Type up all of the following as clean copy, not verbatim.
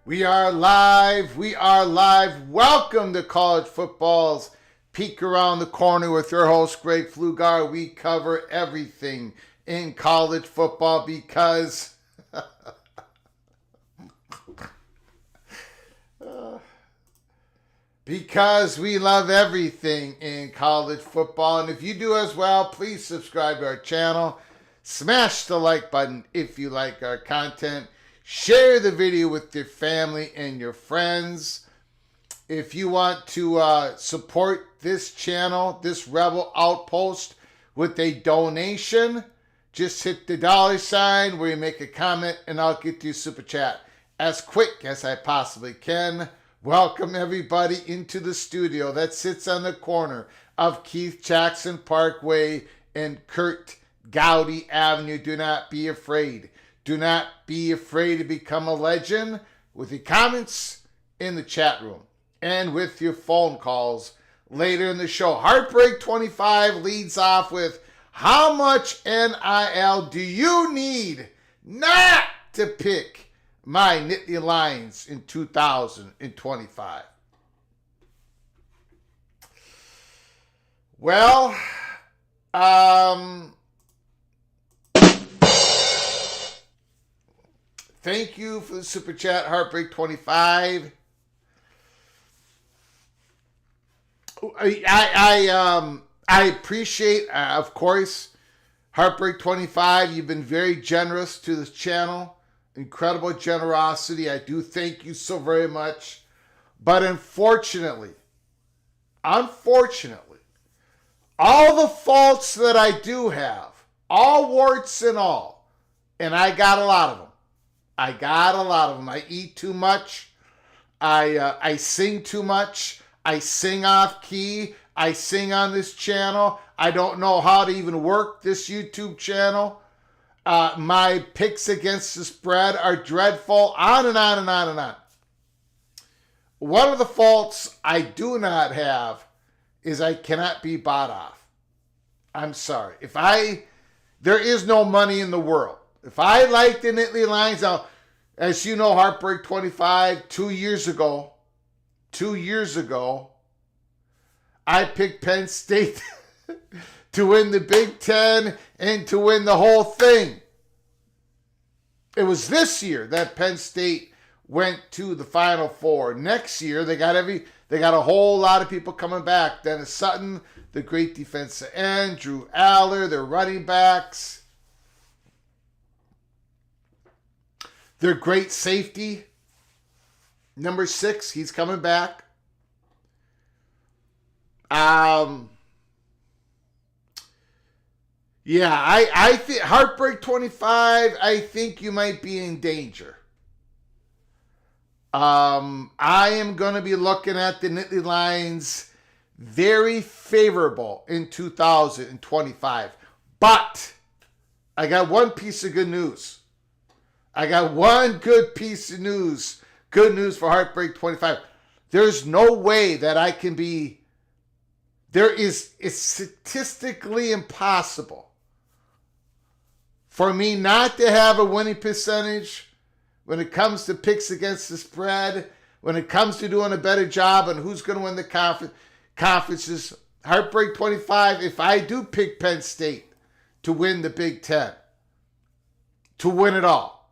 We are live. We are live. Welcome to College Football's Peek Around the Corner with your host, Greg Flugar. We cover everything in college football because we love everything in college football. And if you do as well, please subscribe to our channel. Smash the like button if you like our content. Share the video with your family and your friends. If you want to support this channel, this Rebel Outpost, with a donation, just hit the $ where you make a comment and I'll get you a super chat as quick as I possibly can. Welcome everybody into the studio that sits on the corner of Keith Jackson Parkway and Kurt Gowdy Avenue. Do not be afraid. Do not be afraid to become a legend with your comments in the chat room and with your phone calls later in the show. Heartbreak 25 leads off with, how much NIL do you need not to pick my Nittany Lions in 2025? Well, thank you for the super chat, Heartbreak 25. I appreciate, of course, Heartbreak 25. You've been very generous to this channel. Incredible generosity. I do thank you so very much. But unfortunately, all the faults that I do have, all warts and all, and I got a lot of them. I eat too much. I sing too much. I sing off key. I sing on this channel. I don't know how to even work this YouTube channel. My picks against the spread are dreadful. On and on and on and on. One of the faults I do not have is I cannot be bought off. I'm sorry. There is no money in the world. If I like the Nittany Lions, now, as you know, Heartbreak 25, 2 years ago, I picked Penn State to win the Big Ten and to win the whole thing. It was this year that Penn State went to the Final Four. Next year, they got a whole lot of people coming back. Dennis Sutton, the great defensive end, Drew Aller, their running backs, their great safety, number 6, he's coming back. Yeah, I think Heartbreak 25, I think you might be in danger. I am going to be looking at the Nittany Lions very favorable in 2025. But I got one piece of good news. I got one good piece of news. Good news for Heartbreak 25. There's no way that I can be... It's statistically impossible for me not to have a winning percentage when it comes to picks against the spread, when it comes to doing a better job on who's going to win the conferences. Heartbreak 25, if I do pick Penn State to win the Big Ten, to win it all,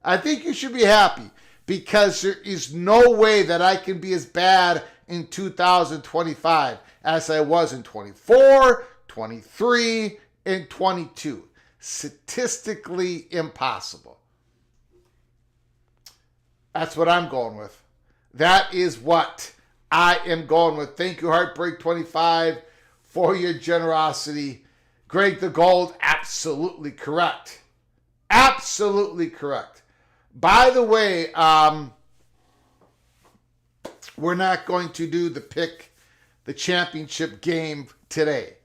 I think you should be happy, because there is no way that I can be as bad in 2025 as I was in 24, 23, and 22. Statistically impossible. That's what I'm going with. That is what I am going with. Thank you, Heartbreak 25, for your generosity. Greg the Gold, absolutely correct. Absolutely correct. By the way, we're not going to do the championship game today,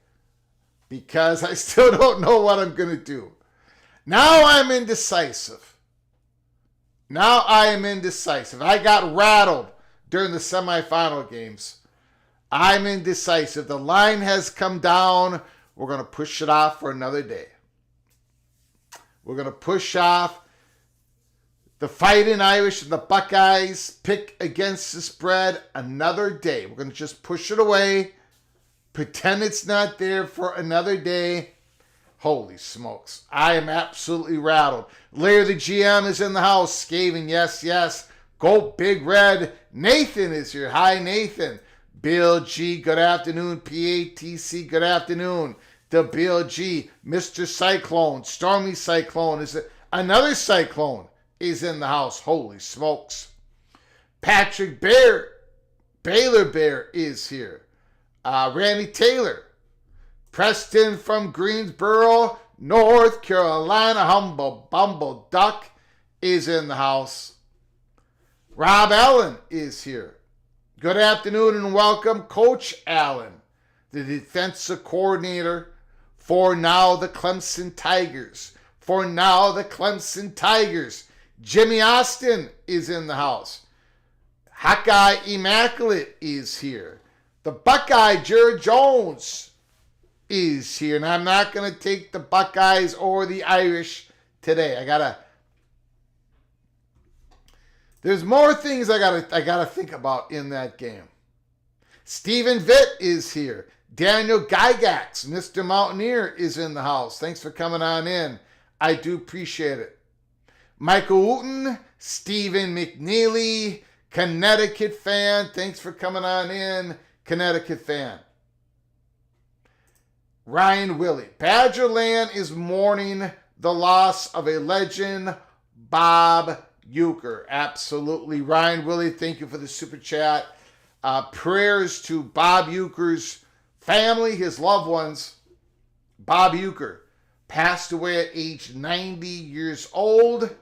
because I still don't know what I'm going to do. Now I'm indecisive. I got rattled during the semifinal games. I'm indecisive. The line has come down. We're going to push it off for another day. We're going to push off the Fighting Irish and the Buckeyes pick against the spread another day. We're going to just push it away. Pretend it's not there for another day. Holy smokes. I am absolutely rattled. Larry the GM is in the house. Skaven, yes, yes. Go Big Red. Nathan is here. Hi, Nathan. Bill G, good afternoon. PATC, good afternoon. The Bill G. Mr. Cyclone. Stormy Cyclone. Another Cyclone is in the house. Holy smokes. Patrick Bear. Baylor Bear is here. Randy Taylor. Preston from Greensboro, North Carolina. Humble Bumble Duck is in the house. Rob Allen is here. Good afternoon and welcome, Coach Allen, the defensive coordinator for now the Clemson Tigers. Jimmy Austin is in the house. Hawkeye Immaculate is here. The Buckeye Jared Jones is here, and I'm not going to take the Buckeyes or the Irish today. There's more things I gotta think about in that game. Stephen Vitt is here. Daniel Gygax, Mr. Mountaineer, is in the house. Thanks for coming on in. I do appreciate it. Michael Wooten, Stephen McNeely, Connecticut fan. Thanks for coming on in, Connecticut fan. Ryan Willie. Badgerland is mourning the loss of a legend, Bob Uecker. Absolutely. Ryan Willie, thank you for the super chat. Prayers to Bob Uecker's family, his loved ones. Bob Uecker passed away at age 90 years old.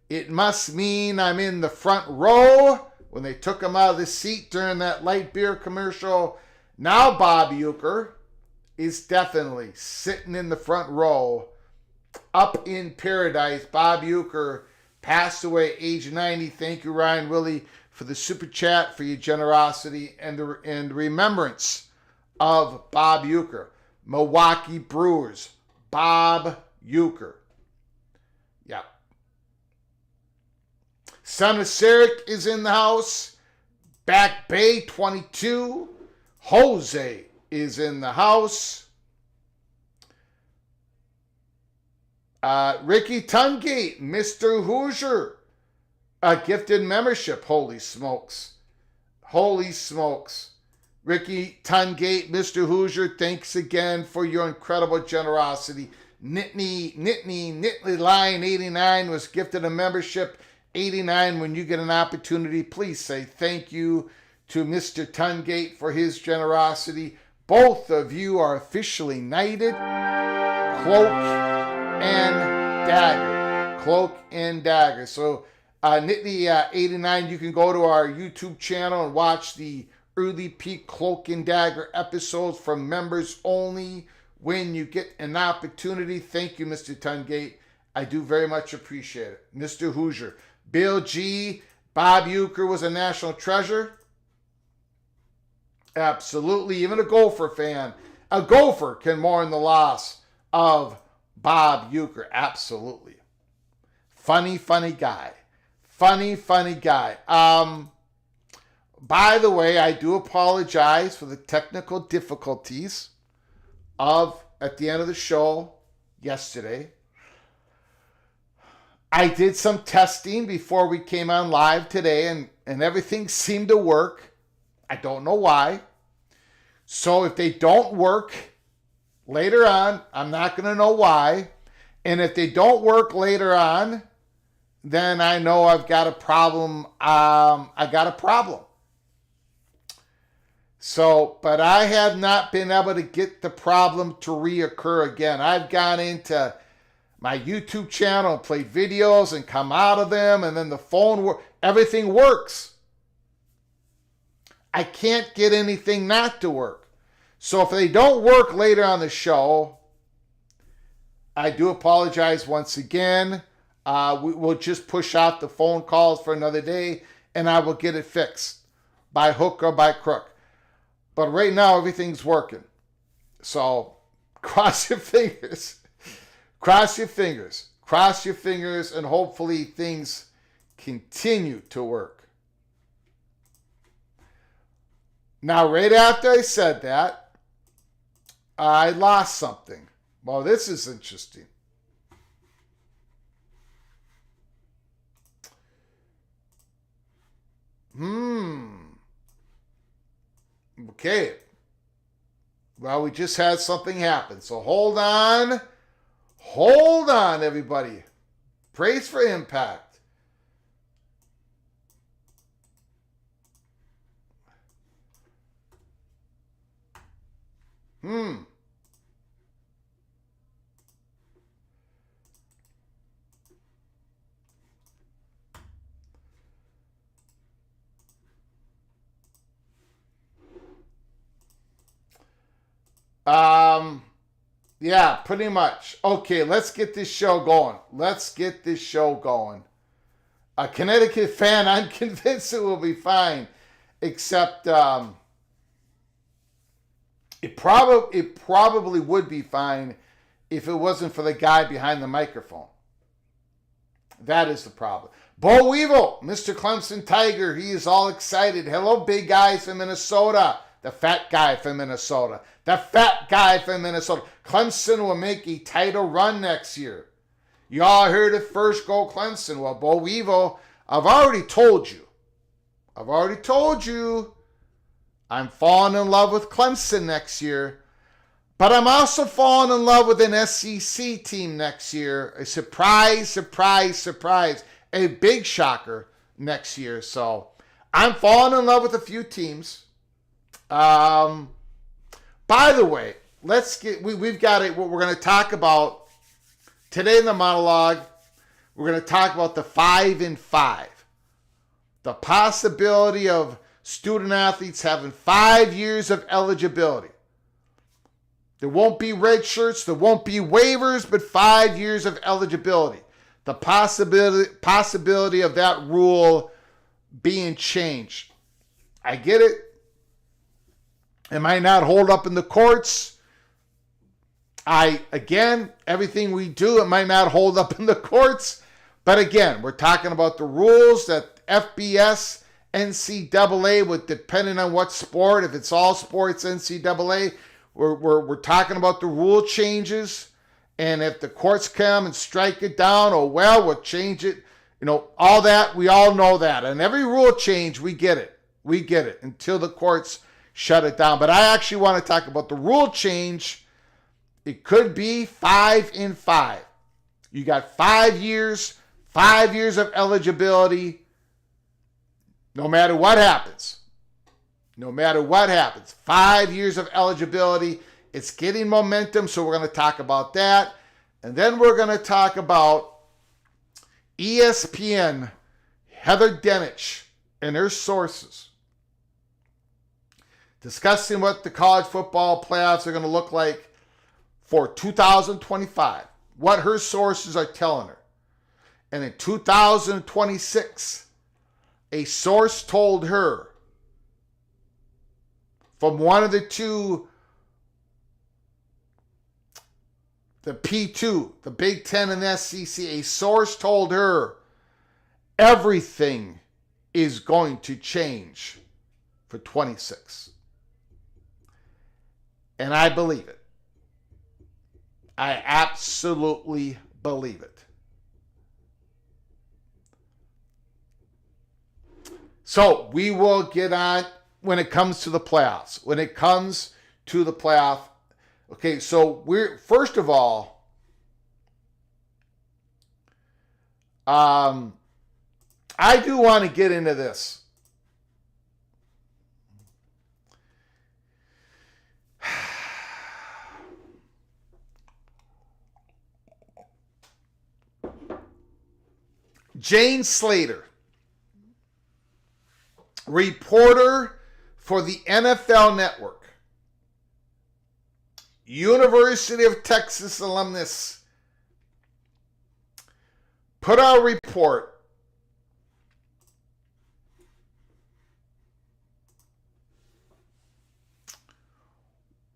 It must mean I'm in the front row when they took him out of the seat during that light beer commercial. Now Bob Uecker is definitely sitting in the front row up in paradise. Bob Uecker passed away age 90. Thank you, Ryan Willie, for the super chat, for your generosity and remembrance of Bob Uecker. Milwaukee Brewers, Bob Uecker. Yeah. Son of Sarek is in the house. Back Bay 22. Jose is in the house. Ricky Tungate, Mr. Hoosier, a gifted membership. Holy smokes. Holy smokes. Ricky Tungate, Mr. Hoosier, thanks again for your incredible generosity. Nittany Lion 89 was gifted a membership. 89, when you get an opportunity, please say thank you to Mr. Tungate for his generosity. Both of you are officially knighted. Cloak and dagger. Cloak and dagger. So, Nittany 89, you can go to our YouTube channel and watch the early peak Cloak and Dagger episodes from members only when you get an opportunity. Thank you, Mr. Tungate. I do very much appreciate it. Mr. Hoosier. Bill G. Bob Uecker was a national treasure. Absolutely. Even a Gopher fan. A Gopher can mourn the loss of Bob Uecker. Absolutely. Funny guy. Funny guy. By the way, I do apologize for the technical difficulties at the end of the show yesterday. I did some testing before we came on live today, and everything seemed to work. I don't know why. So if they don't work later on, I'm not going to know why. And if they don't work later on, then I know I've got a problem. I got a problem. So, but I have not been able to get the problem to reoccur again. I've gone into my YouTube channel and played videos and come out of them, and then the phone, everything works. I can't get anything not to work. So if they don't work later on the show, I do apologize once again. We'll just push out the phone calls for another day, and I will get it fixed by hook or by crook. But right now, everything's working. So cross your fingers. Cross your fingers. Cross your fingers, and hopefully things continue to work. Now, right after I said that, I lost something. Well, this is interesting. Okay. Well, we just had something happen. So hold on. Hold on, everybody. Praise for impact. Yeah, pretty much. Okay, let's get this show going. A Connecticut fan, I'm convinced it will be fine. Except it probably would be fine if it wasn't for the guy behind the microphone. That is the problem. Bo Weevil, Mr. Clemson Tiger, he is all excited. Hello, big guys from Minnesota. The fat guy from Minnesota. Clemson will make a title run next year. Y'all heard it first, go Clemson. Well, Bo Weevil, I've already told you. I'm falling in love with Clemson next year. But I'm also falling in love with an SEC team next year. A surprise. A big shocker next year. So I'm falling in love with a few teams. By the way, we've got it. What we're going to talk about today in the monologue, we're going to talk about the 5 and 5. the possibility of student athletes having 5 years of eligibility. There won't be red shirts, there won't be waivers, but 5 years of eligibility. The possibility of that rule being changed. I get it. It might not hold up in the courts. Everything we do, it might not hold up in the courts. But again, we're talking about the rules that FBS, NCAA, with depending on what sport, if it's all sports, NCAA, we're talking about the rule changes. And if the courts come and strike it down, we'll change it. All that, we all know that. And every rule change, we get it. We get it until the courts shut it down. But I actually want to talk about the rule change. It could be 5 in 5. You got 5 years of eligibility, no matter what happens. No matter what happens. 5 years of eligibility. It's getting momentum, so we're going to talk about that. And then we're going to talk about ESPN, Heather Dinich, and her sources, discussing what the college football playoffs are going to look like for 2025, what her sources are telling her. And in 2026, a source told her from one of the two, the P2, the Big Ten and the SEC, a source told her everything is going to change for 26. And I believe it. I absolutely believe it. So we will get on when it comes to the playoffs. When it comes to the playoff. Okay, so first of all, I do want to get into this. Jane Slater, reporter for the NFL Network, University of Texas alumnus, put out a report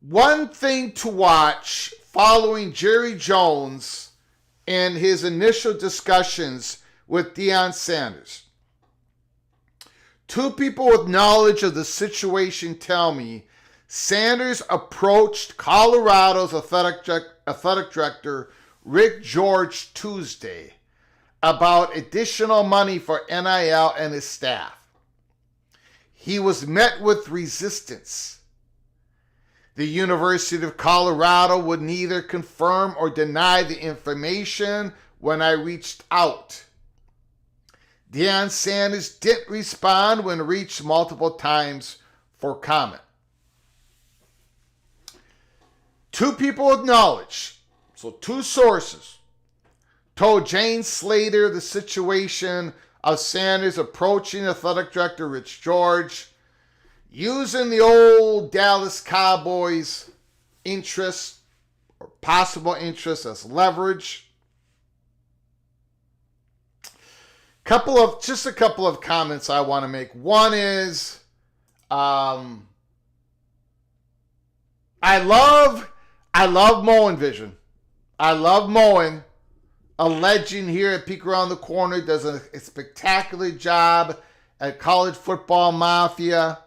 one thing to watch following Jerry Jones and his initial discussions with Deion Sanders. Two people with knowledge of the situation tell me Sanders approached Colorado's athletic director Rick George Tuesday about additional money for NIL and his staff. He was met with resistance. The University of Colorado would neither confirm or deny the information when I reached out. Deion Sanders didn't respond when reached multiple times for comment. Two people with knowledge, so two sources, told Jane Slater the situation of Sanders approaching athletic director Rich George, using the old Dallas Cowboys interest or possible interest as leverage. Just a couple of comments I want to make. One is, I love mowing vision. I love mowing. A legend here at Peek Around the Corner does a spectacular job at College Football Mafia.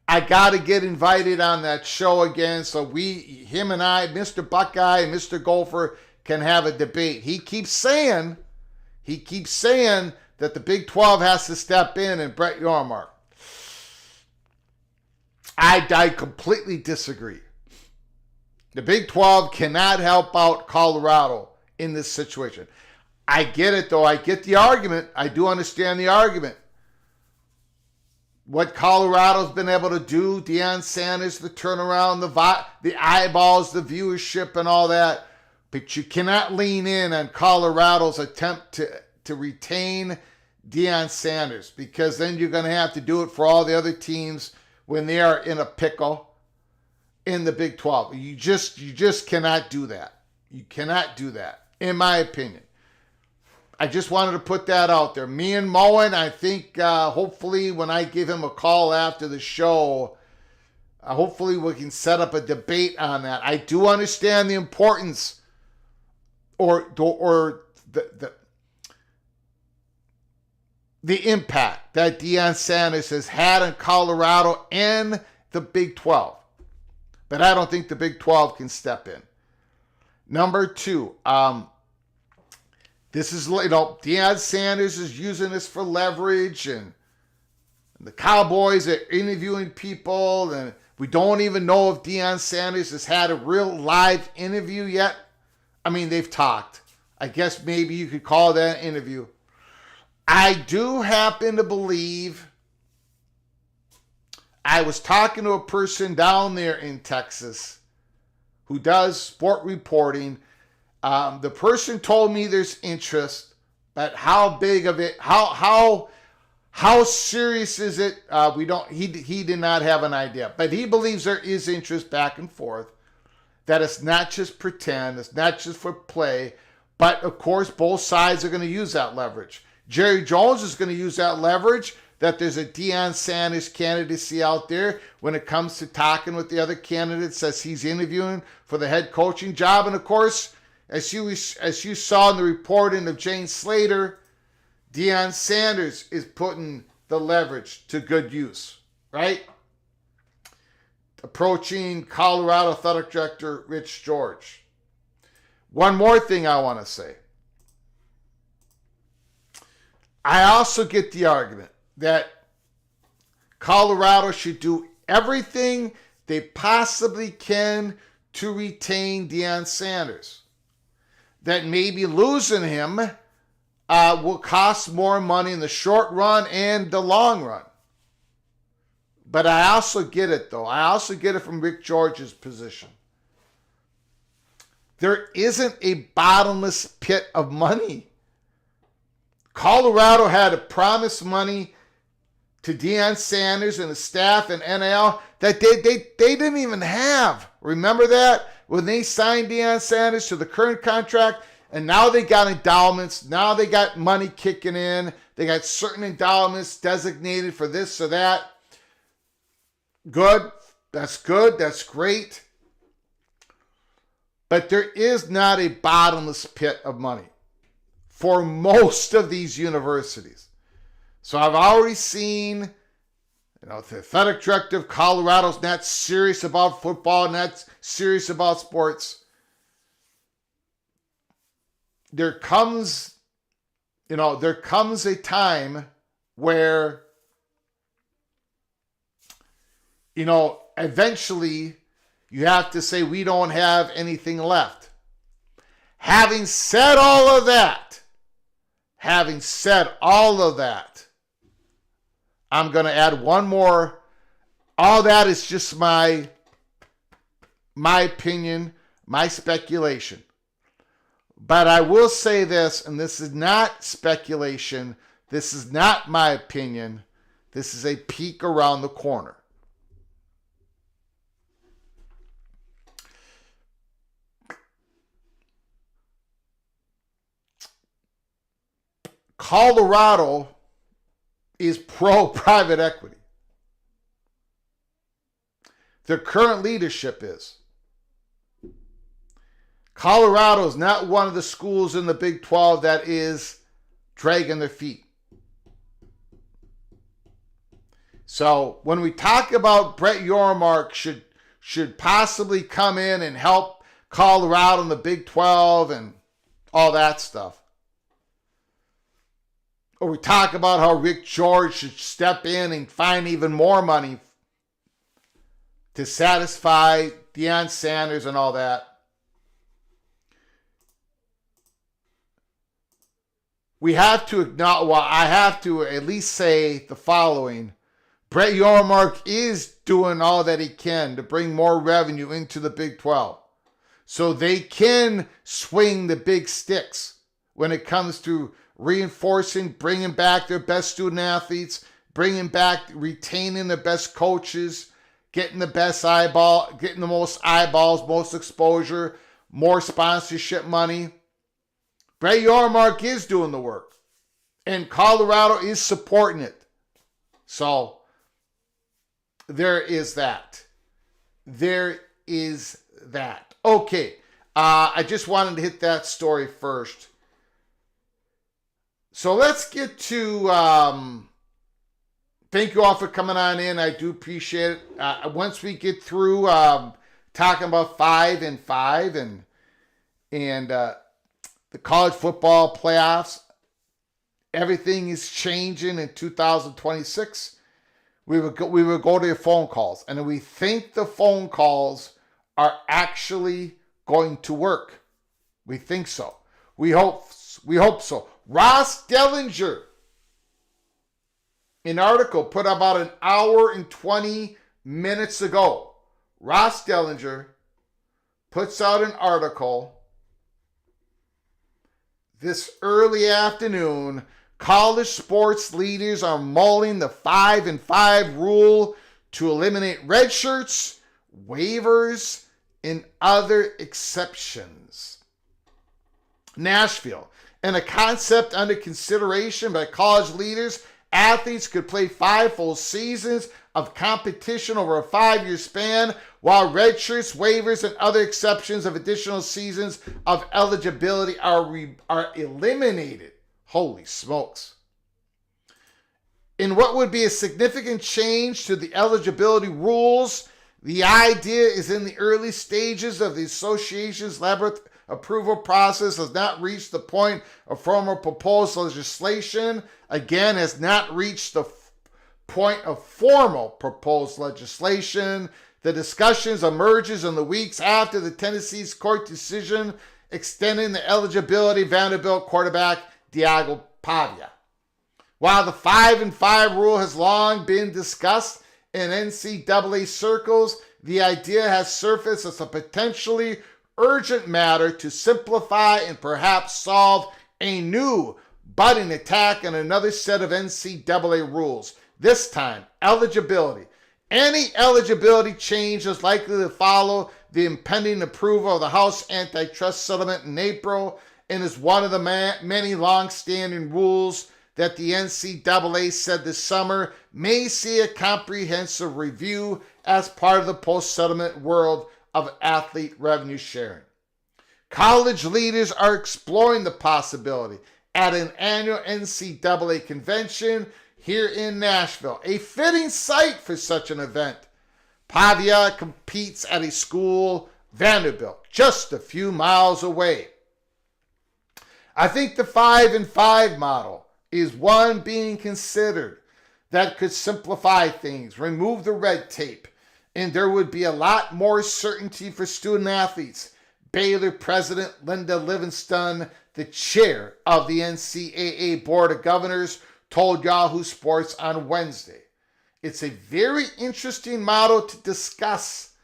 I got to get invited on that show again so him and I, Mr. Buckeye and Mr. Gopher, can have a debate. He keeps saying that the Big 12 has to step in and Brett Yormark. I completely disagree. The Big 12 cannot help out Colorado in this situation. I get it, though. I get the argument. I do understand the argument. What Colorado's been able to do, Deion Sanders, the turnaround, the eyeballs, the viewership, and all that. But you cannot lean in on Colorado's attempt to retain Deion Sanders, because then you're going to have to do it for all the other teams when they are in a pickle in the Big 12. You just cannot do that. You cannot do that, in my opinion. I just wanted to put that out there. Me and Moen, I think hopefully when I give him a call after the show, hopefully we can set up a debate on that. I do understand the importance or the impact that Deion Sanders has had in Colorado and the Big 12. But I don't think the Big 12 can step in. Number two, this is, Deion Sanders is using this for leverage, and the Cowboys are interviewing people, and we don't even know if Deion Sanders has had a real live interview yet. I mean, they've talked. I guess maybe you could call that an interview. I do happen to believe, I was talking to a person down there in Texas who does sport reporting. The person told me there's interest, but how big of it, how serious is it? He did not have an idea, but he believes there is interest back and forth, that it's not just pretend, it's not just for play, but of course both sides are going to use that leverage. Jerry Jones is going to use that leverage, that there's a Deion Sanders candidacy out there when it comes to talking with the other candidates as he's interviewing for the head coaching job. And of course, as you saw in the reporting of Jane Slater, Deion Sanders is putting the leverage to good use, right? Approaching Colorado Athletic Director Rich George. One more thing I want to say. I also get the argument that Colorado should do everything they possibly can to retain Deion Sanders. That maybe losing him will cost more money in the short run and the long run. But I also get it, though. I also get it from Rick George's position. There isn't a bottomless pit of money. Colorado had to promise money to Deion Sanders and his staff and NL that they didn't even have. Remember that? When they signed Deion Sanders to the current contract, and now they got endowments, now they got money kicking in, they got certain endowments designated for this or that. Good, that's great. But there is not a bottomless pit of money for most of these universities. So I've already seen, the athletic director of Colorado's not serious about football, not serious about sports. There comes a time where, eventually you have to say we don't have anything left. Having said all of that, I'm going to add one more. All that is just my opinion, my speculation. But I will say this, and this is not speculation. This is not my opinion. This is a peek around the corner. Colorado is pro-private equity. Their current leadership is. Colorado is not one of the schools in the Big 12 that is dragging their feet. So when we talk about Brett Yormark should possibly come in and help Colorado in the Big 12 and all that stuff, or we talk about how Rick George should step in and find even more money to satisfy Deion Sanders and all that, we have to acknowledge, well, I have to at least say the following. Brett Yormark is doing all that he can to bring more revenue into the Big 12. So they can swing the big sticks when it comes to reinforcing, bringing back their best student athletes, bringing back, retaining the best coaches, getting the best getting the most eyeballs, most exposure, more sponsorship money. Brett Yormark is doing the work, and Colorado is supporting it. So there is that. There is that. Okay, I just wanted to hit that story first. So let's get to, thank you all for coming on in. I do appreciate it. Once we get through talking about 5 and 5 and the college football playoffs, everything is changing in 2026. We would go to your phone calls, and we think the phone calls are actually going to work. We think so. We hope so. Ross Dellinger, an article put about an hour and 20 minutes ago. Ross Dellinger puts out an article this early afternoon. College sports leaders are mulling the 5 and 5 rule to eliminate red shirts, waivers, and other exceptions. Nashville, and a concept under consideration by college leaders, athletes could play 5 full seasons of competition over a 5-year span, while red shirts, waivers, and other exceptions of additional seasons of eligibility are eliminated. Holy smokes. In what would be a significant change to the eligibility rules, the idea is in the early stages of the association's approval process, has not reached the point of formal proposed legislation. Again, has not reached the point of formal proposed legislation. The discussions emerges in the weeks after the Tennessee's court decision extending the eligibility of Vanderbilt quarterback Diego Pavia. While the 5 and 5 rule has long been discussed in NCAA circles, the idea has surfaced as a potentially urgent matter to simplify and perhaps solve a new budding attack on another set of NCAA rules. This time, eligibility. Any eligibility change is likely to follow the impending approval of the House antitrust settlement in April, and is one of the many long-standing rules that the NCAA said this summer may see a comprehensive review as part of the post-settlement world of athlete revenue sharing. College leaders are exploring the possibility at an annual NCAA convention here in Nashville, a fitting site for such an event. Pavia competes at a school, Vanderbilt, just a few miles away. I think the 5 and 5 model is one being considered that could simplify things, remove the red tape, and there would be a lot more certainty for student athletes. Baylor President Linda Livingston, the chair of the NCAA Board of Governors, told Yahoo Sports on Wednesday. It's a very interesting model to discuss.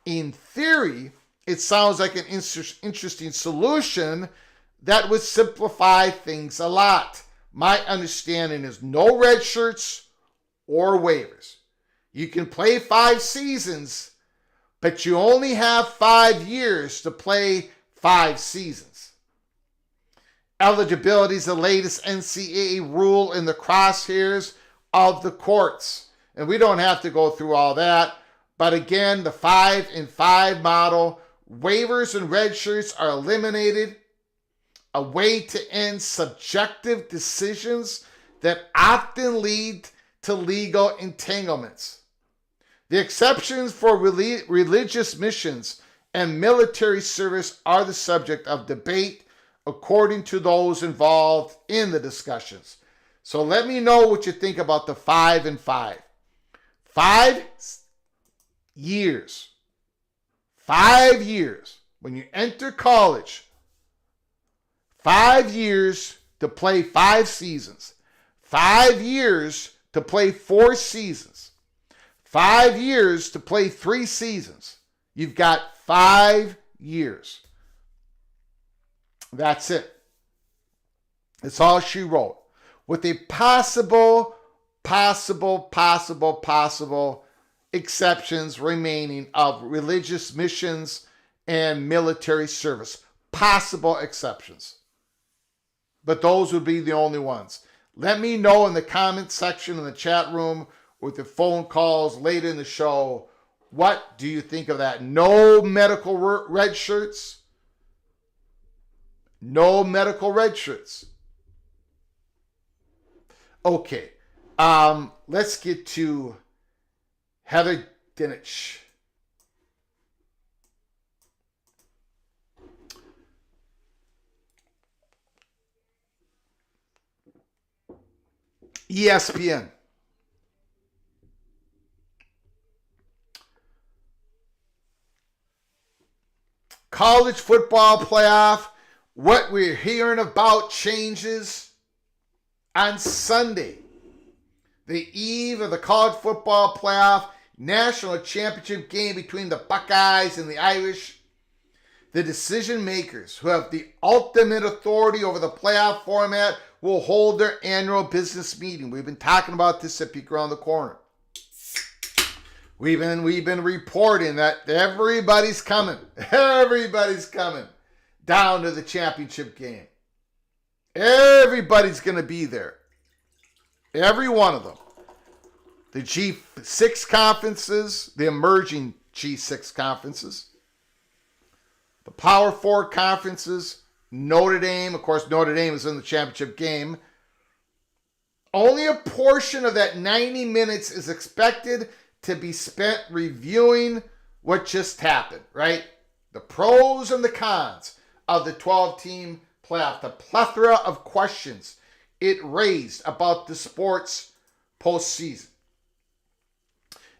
In theory, it sounds like an interesting solution that would simplify things a lot. My understanding is no red shirts or waivers. You can play 5 seasons, but you only have 5 years to play 5 seasons. Eligibility is the latest NCAA rule in the crosshairs of the courts. And we don't have to go through all that. But again, the 5 and 5 model, waivers and red shirts are eliminated. A way to end subjective decisions that often lead to legal entanglements. The exceptions for religious missions and military service are the subject of debate, according to those involved in the discussions. So let me know what you think about the 5 and 5. 5 years. 5 years. When you enter college, 5 years to play 5 seasons. 5 years to play 4 seasons. 5 years to play 3 seasons. You've got 5 years. That's it. That's all she wrote. With a possible exceptions remaining of religious missions and military service. Possible exceptions. But those would be the only ones. Let me know in the comment section in the chat room with the phone calls later in the show. What do you think of that? No medical red shirts. No medical red shirts. Okay. Let's get to Heather Dinich. ESPN. College football playoff. What we're hearing about changes on Sunday, the eve of the college football playoff national championship game between the Buckeyes and the Irish. The decision makers who have the ultimate authority over the playoff format will hold their annual business meeting. We've been talking about this at Peek Around the Corner. We've been reporting that everybody's coming. Everybody's coming down to the championship game. Everybody's going to be there. Every one of them. The G6 conferences, the emerging G6 conferences, the Power 4 conferences, Notre Dame. Of course, Notre Dame is in the championship game. Only a portion of that 90 minutes is expected to be spent reviewing what just happened, right? The pros and the cons of the 12-team playoff, the plethora of questions it raised about the sport's postseason.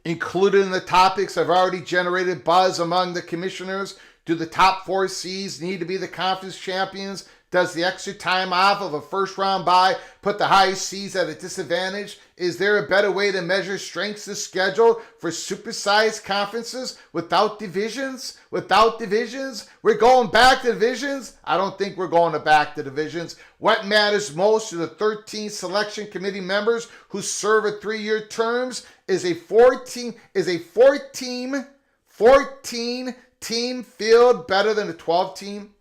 Included in the topics have already generated buzz among the commissioners. Do the top 4 seeds need to be the conference champions? Does the extra time off of a first-round bye put the highest seeds at a disadvantage? Is there a better way to measure strengths of schedule for supersized conferences without divisions? Without divisions? We're going back to divisions? I don't think we're going back to divisions. What matters most to the 13 selection committee members who serve a 3-year terms is a 14 team field better than a 12-team?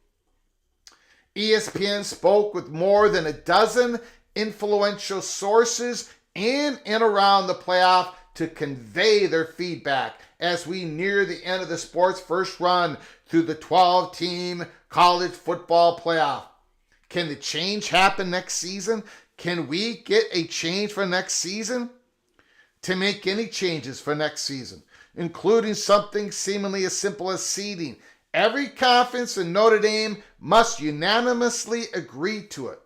ESPN spoke with more than a dozen influential sources in and around the playoff to convey their feedback as we near the end of the sport's first run through the 12-team college football playoff. Can the change happen next season? Can we get a change for next season? To make any changes for next season, including something seemingly as simple as seeding, every conference in Notre Dame must unanimously agree to it,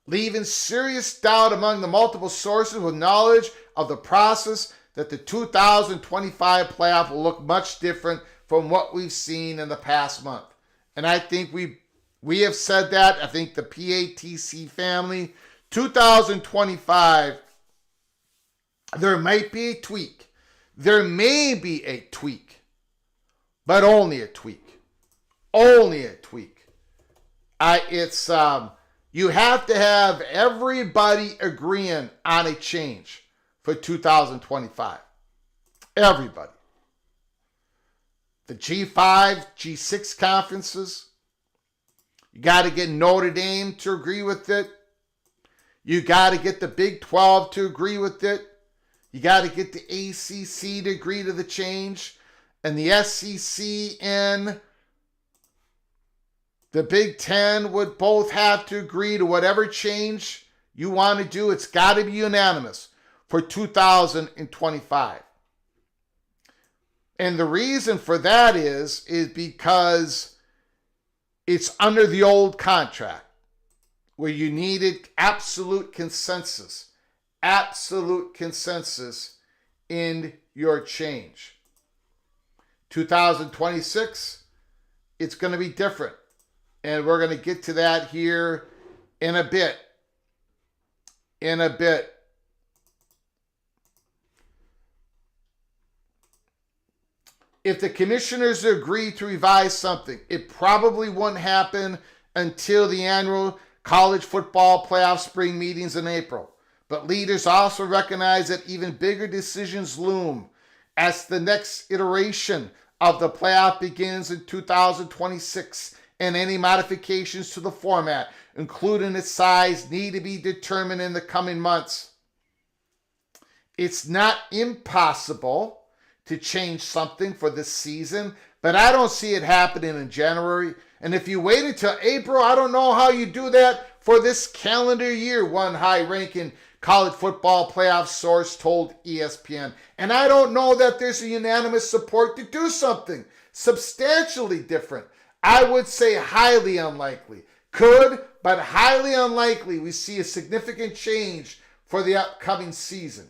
leaving serious doubt among the multiple sources with knowledge of the process that the 2025 playoff will look much different from what we've seen in the past month. And I think we have said that. I think the PATC family, 2025, there might be a tweak. There may be a tweak, but only a tweak. Only a tweak. You have to have everybody agreeing on a change for 2025. Everybody. The G5, G6 conferences. You got to get Notre Dame to agree with it. You got to get the Big 12 to agree with it. You got to get the ACC to agree to the change. And the SEC and the Big 10 would both have to agree to whatever change you want to do. It's got to be unanimous for 2025. And the reason for that is because it's under the old contract where you needed absolute consensus in your change. 2026, it's going to be different. And we're going to get to that here in a bit. If the commissioners agree to revise something, it probably won't happen until the annual college football playoff spring meetings in April. But leaders also recognize that even bigger decisions loom as the next iteration of the playoff begins in 2026, and any modifications to the format, including its size, need to be determined in the coming months. It's not impossible to change something for this season, but I don't see it happening in January. And if you wait until April, I don't know how you do that for this calendar year, one high-ranking college football playoff source told ESPN. And I don't know that there's a unanimous support to do something substantially different. I would say highly unlikely. Could, but highly unlikely we see a significant change for the upcoming season.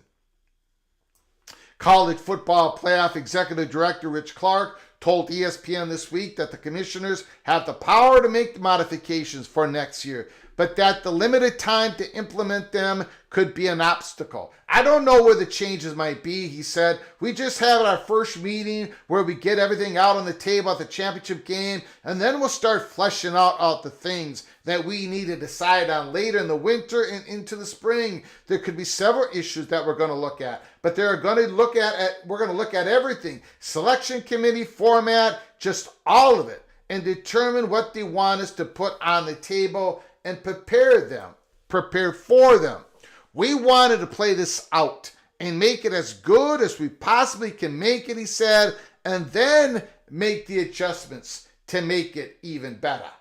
College football playoff executive director Rich Clark told ESPN this week that the commissioners have the power to make the modifications for next year, but that the limited time to implement them could be an obstacle. I don't know where the changes might be, he said. We just had our first meeting where we get everything out on the table at the championship game, and then we'll start fleshing out the things that we need to decide on later in the winter and into the spring. There could be several issues that we're going to look at, but we're going to look at everything. Selection committee format, just all of it, and determine what they want us to put on the table and prepare for them. We wanted to play this out and make it as good as we possibly can make it, he said, and then make the adjustments to make it even better.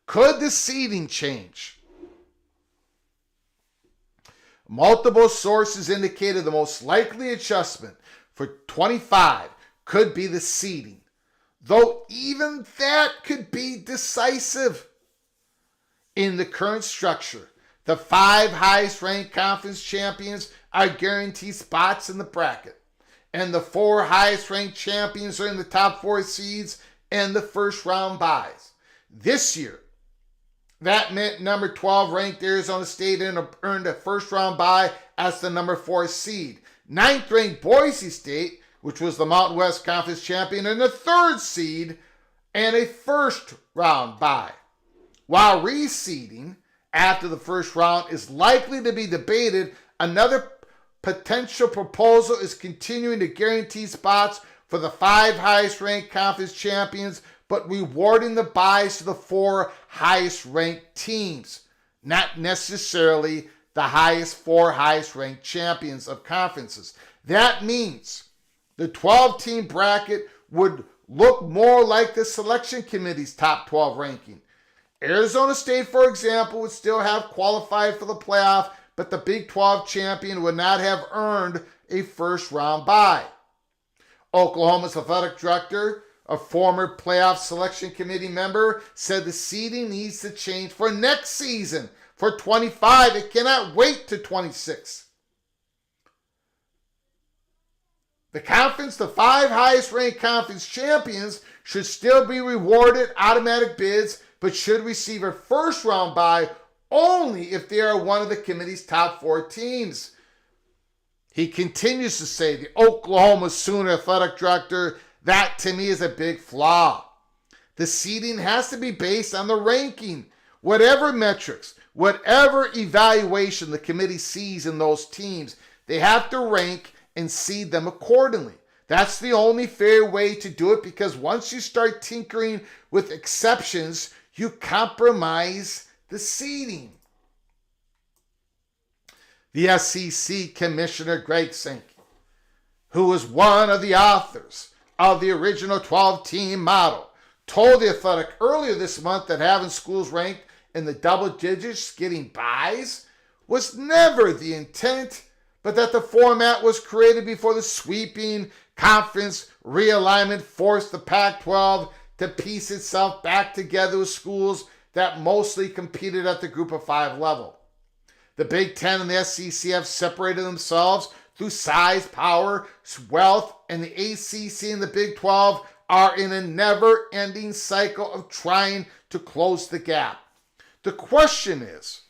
Could the seeding change? Multiple sources indicated the most likely adjustment for 25 could be the seeding, though even that could be decisive. In the current structure, the 5 highest-ranked conference champions are guaranteed spots in the bracket, and the 4 highest-ranked champions are in the top 4 seeds and the first-round byes. This year, that meant number 12-ranked Arizona State earned a first-round bye as the number 4 seed. 9th-ranked Boise State, which was the Mountain West Conference champion, and the 3rd seed and a first-round bye. While reseeding after the first round is likely to be debated, another potential proposal is continuing to guarantee spots for the 5 highest-ranked conference champions, but rewarding the byes to the 4 highest-ranked teams, not necessarily the 4 highest-ranked champions of conferences. That means the 12-team bracket would look more like the selection committee's top 12 ranking. Arizona State, for example, would still have qualified for the playoff, but the Big 12 champion would not have earned a first-round bye. Oklahoma's athletic director, a former playoff selection committee member, said the seeding needs to change for next season. For 25, it cannot wait to 26. The 5 highest-ranked conference champions should still be rewarded automatic bids, but should receive a first-round bye only if they are one of the committee's top 4 teams. He continues to say, the Oklahoma Sooner athletic director, that to me is a big flaw. The seeding has to be based on the ranking. Whatever metrics, whatever evaluation the committee sees in those teams, they have to rank and seed them accordingly. That's the only fair way to do it, because once you start tinkering with exceptions, you compromise the seeding. The SEC Commissioner Greg Sankey, who was one of the authors of the original 12-team model, told The Athletic earlier this month that having schools ranked in the double digits getting byes was never the intent, but that the format was created before the sweeping conference realignment forced the Pac-12 to piece itself back together with schools that mostly competed at the Group of 5 level. The Big Ten and the SEC have separated themselves through size, power, wealth, and the ACC and the Big 12 are in a never-ending cycle of trying to close the gap. The question is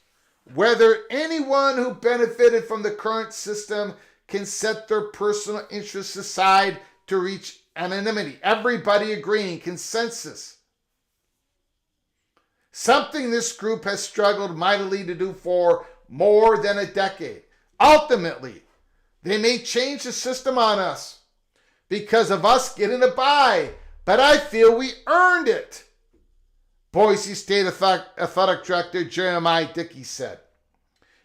whether anyone who benefited from the current system can set their personal interests aside to reach anonymity. Everybody agreeing, consensus. something this group has struggled mightily to do for more than a decade. Ultimately, they may change the system on us because of us getting a bye, but I feel we earned it, Boise State Athletic Director Jeremiah Dickey said.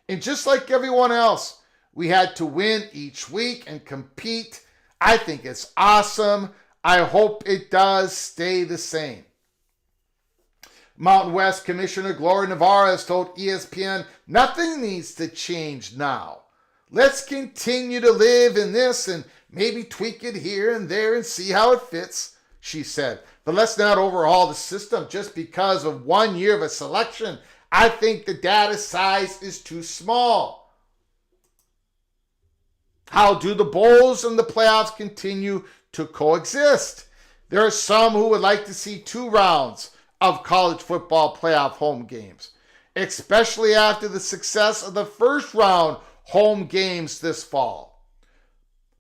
And just like everyone else, we had to win each week and compete. I think it's awesome. I hope it does stay the same. Mountain West Commissioner Gloria Navarro has told ESPN nothing needs to change now. Let's continue to live in this and maybe tweak it here and there and see how it fits, she said. But let's not overhaul the system just because of 1 year of a selection. I think the data size is too small. How do the bowls and the playoffs continue to coexist? There are some who would like to see 2 rounds of college football playoff home games, especially after the success of the first round home games this fall.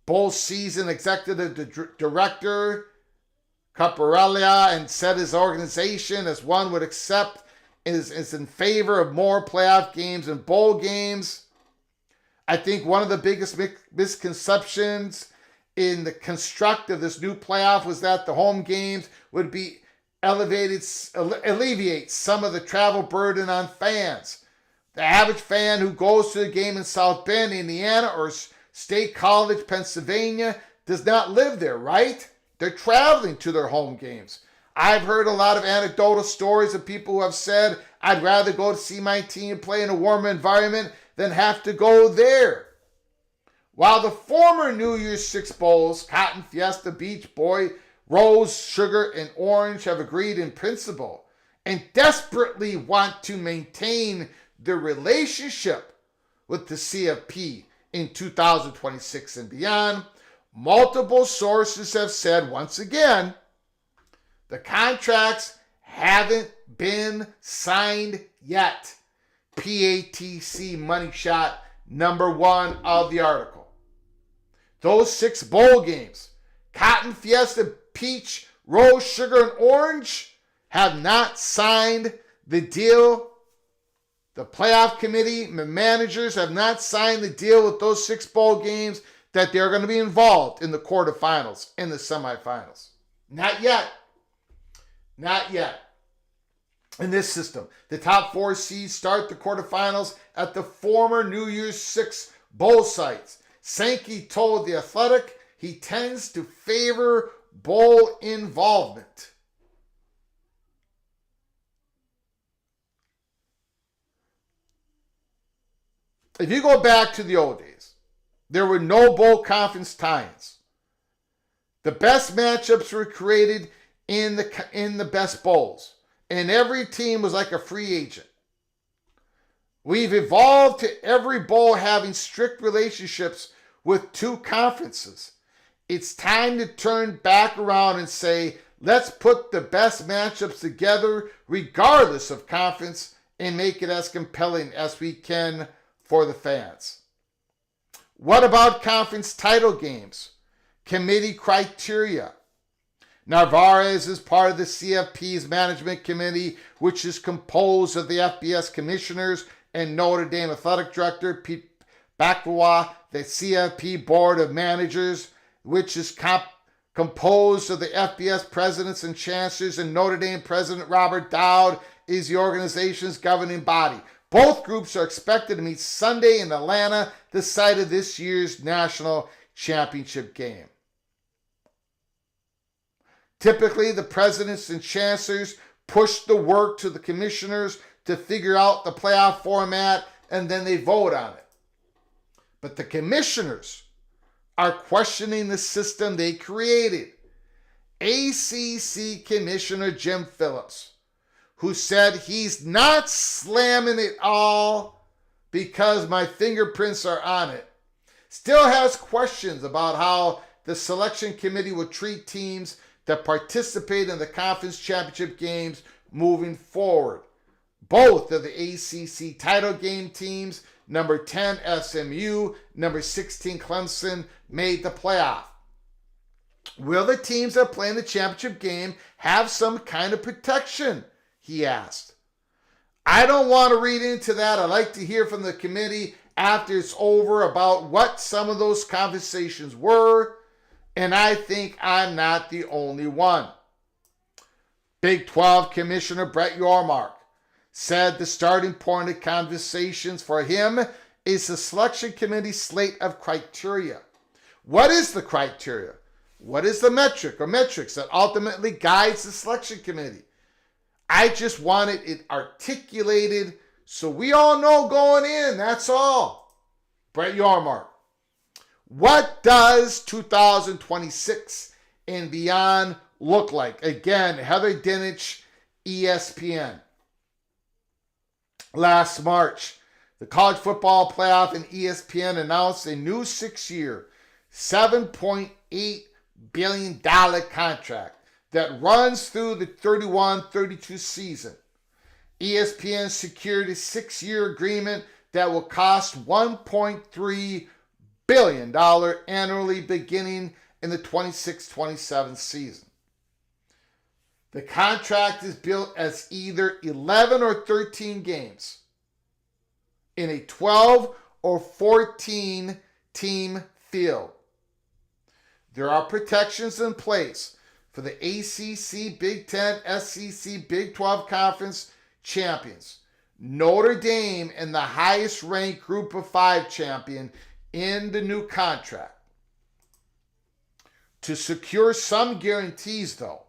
Bowl season executive director Caparella and said his organization, as one would accept, is in favor of more playoff games and bowl games. I think one of the biggest misconceptions in the construct of this new playoff was that the home games would be alleviate some of the travel burden on fans. The average fan who goes to the game in South Bend, Indiana, or State College, Pennsylvania, does not live there, right? They're traveling to their home games. I've heard a lot of anecdotal stories of people who have said, I'd rather go to see my team play in a warmer environment than have to go there. While the former New Year's Six Bowls, Cotton Fiesta, Beach Boy, Rose, Sugar, and Orange, have agreed in principle and desperately want to maintain their relationship with the CFP in 2026 and beyond, multiple sources have said once again, the contracts haven't been signed yet. PATC money shot number 1 of the article. Those 6 bowl games, Cotton Fiesta, Peach, Rose, Sugar, and Orange, have not signed the deal. The playoff committee, the managers have not signed the deal with those 6 bowl games that they're going to be involved in the quarterfinals, in the semifinals. Not yet. Not yet. In this system, the top 4 seeds start the quarterfinals at the former New Year's Six bowl sites. Sankey told The Athletic he tends to favor bowl involvement. If you go back to the old days, there were no bowl conference tie-ins. The best matchups were created in the best bowls, and every team was like a free agent. We've evolved to every bowl having strict relationships with 2 conferences. It's time to turn back around and say, let's put the best matchups together regardless of conference and make it as compelling as we can for the fans. What about conference title games? Committee criteria. Narvaez is part of the CFP's management committee, which is composed of the FBS commissioners and Notre Dame athletic director Pete Bakwa, the CFP board of managers, which is composed of the FBS presidents and chancellors, and Notre Dame president Robert Dowd is the organization's governing body. Both groups are expected to meet Sunday in Atlanta, the site of this year's national championship game. Typically, the presidents and chancellors push the work to the commissioners to figure out the playoff format, and then they vote on it. But the commissioners are questioning the system they created. ACC Commissioner Jim Phillips, who said he's not slamming it all because my fingerprints are on it, still has questions about how the selection committee will treat teams that participate in the conference championship games moving forward. Both of the ACC title game teams, number 10 SMU, number 16 Clemson, made the playoff. Will the teams that play in the championship game have some kind of protection? He asked. I don't want to read into that. I'd like to hear from the committee after it's over about what some of those conversations were, and I think I'm not the only one. Big 12 Commissioner Brett Yormark said the starting point of conversations for him is the selection committee slate of criteria. What is the criteria? What is the metric or metrics that ultimately guides the selection committee? I just wanted it articulated so we all know going in, that's all. Brett Yormark. What does 2026 and beyond look like? Again, Heather Dinich, ESPN. Last March, the College Football Playoff and ESPN announced a new 6-year, $7.8 billion contract that runs through the 31-32 season. ESPN secured a 6-year agreement that will cost $1.3 billion annually beginning in the 26-27 season. The contract is built as either 11 or 13 games in a 12 or 14 team field. There are protections in place for the ACC, Big Ten, SEC, Big 12 conference champions. Notre Dame and the highest ranked group of 5 champion in the new contract. To secure some guarantees though,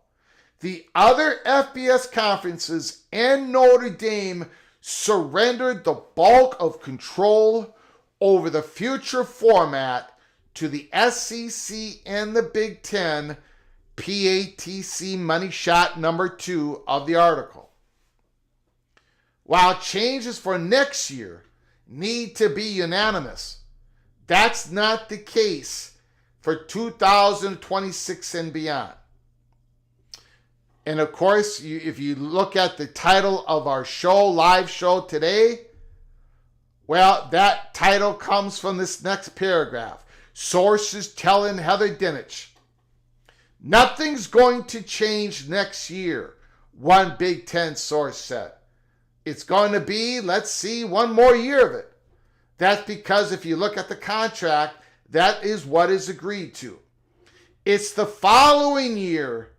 the other FBS conferences and Notre Dame surrendered the bulk of control over the future format to the SEC and the Big Ten, PATC money shot number 2 of the article. While changes for next year need to be unanimous, that's not the case for 2026 and beyond. And of course, if you look at the title of our show, live show today, well, that title comes from this next paragraph. Sources telling Heather Dinich, nothing's going to change next year, one Big Ten source said. It's going to be, let's see, one more year of it. That's because if you look at the contract, that is what is agreed to. It's the following year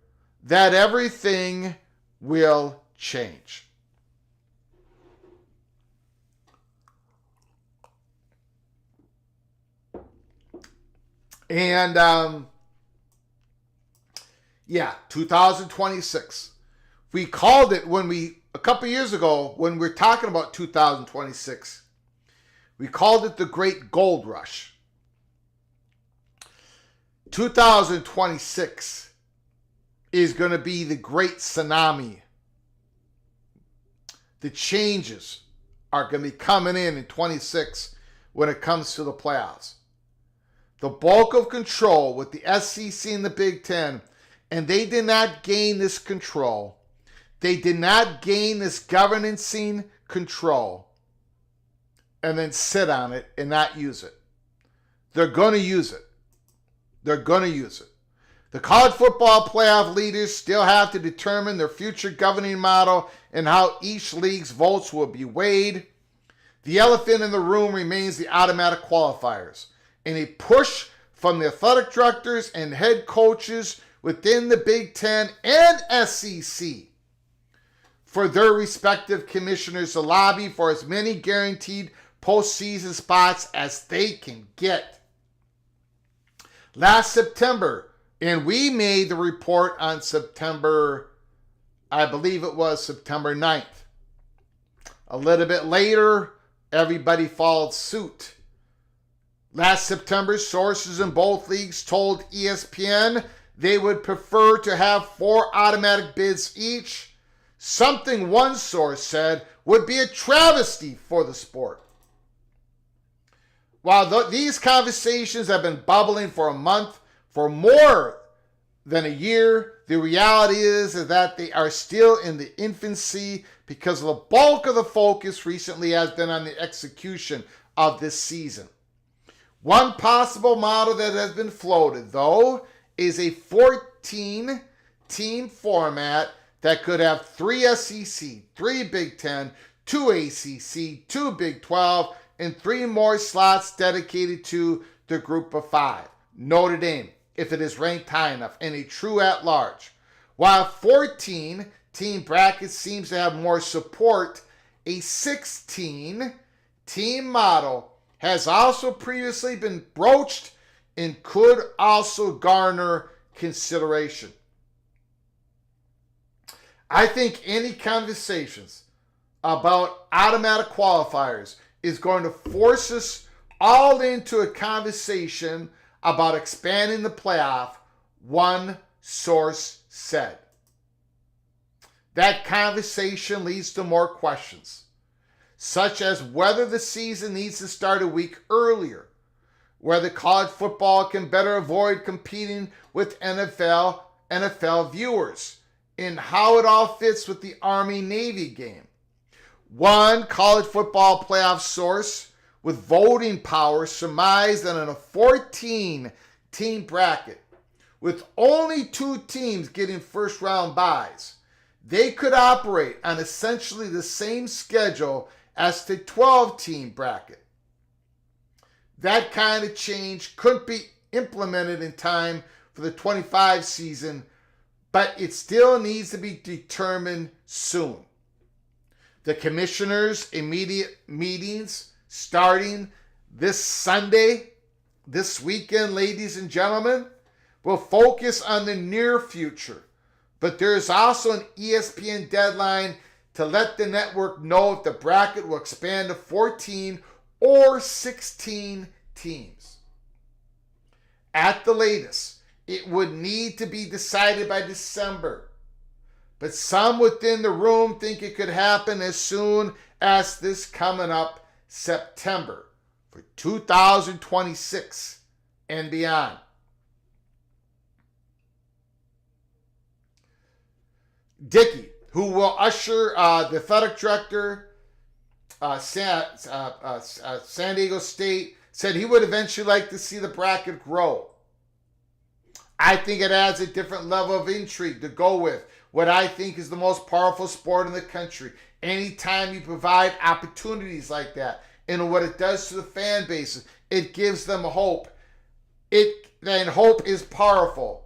that everything will change. And 2026. We called it a couple years ago when we were talking about 2026. We called it the Great Gold Rush. 2026 is going to be the great tsunami. The changes are going to be coming in 26 when it comes to the playoffs. The bulk of control with the SEC and the Big Ten, and they did not gain this control. They did not gain this governancing control and then sit on it and not use it. They're going to use it. They're going to use it. The college football playoff leaders still have to determine their future governing model and how each league's votes will be weighed. The elephant in the room remains the automatic qualifiers and a push from the athletic directors and head coaches within the Big Ten and SEC for their respective commissioners to lobby for as many guaranteed postseason spots as they can get. Last September, and we made the report on September, I believe it was September 9th. A little bit later, everybody followed suit. Last September, sources in both leagues told ESPN they would prefer to have 4 automatic bids each, something one source said would be a travesty for the sport. While these conversations have been bubbling for a month, for more than a year, the reality is that they are still in the infancy because the bulk of the focus recently has been on the execution of this season. One possible model that has been floated, though, is a 14-team format that could have 3 SEC, 3 Big Ten, 2 ACC, 2 Big 12, and 3 more slots dedicated to the group of 5. Notre Dame, if it is ranked high enough, and a true at-large. While 14-team bracket seems to have more support, a 16-team model has also previously been broached and could also garner consideration. I think any conversations about automatic qualifiers is going to force us all into a conversation about expanding the playoff, one source said. That conversation leads to more questions, such as whether the season needs to start a week earlier, whether college football can better avoid competing with NFL viewers, and how it all fits with the Army-Navy game. One college football playoff source with voting power surmised that in a 14-team bracket, with only 2 teams getting first-round byes, they could operate on essentially the same schedule as the 12-team bracket. That kind of change couldn't be implemented in time for the 25 season, but it still needs to be determined soon. The commissioners' immediate meetings starting this Sunday, this weekend, ladies and gentlemen, will focus on the near future. But there is also an ESPN deadline to let the network know if the bracket will expand to 14 or 16 teams. At the latest, it would need to be decided by December. But some within the room think it could happen as soon as this coming up September for 2026 and beyond. Dickey, who will usher the athletic director, San Diego State, said he would eventually like to see the bracket grow. I think it adds a different level of intrigue to go with what I think is the most powerful sport in the country. Anytime you provide opportunities like that and what it does to the fan bases, it gives them hope. And hope is powerful.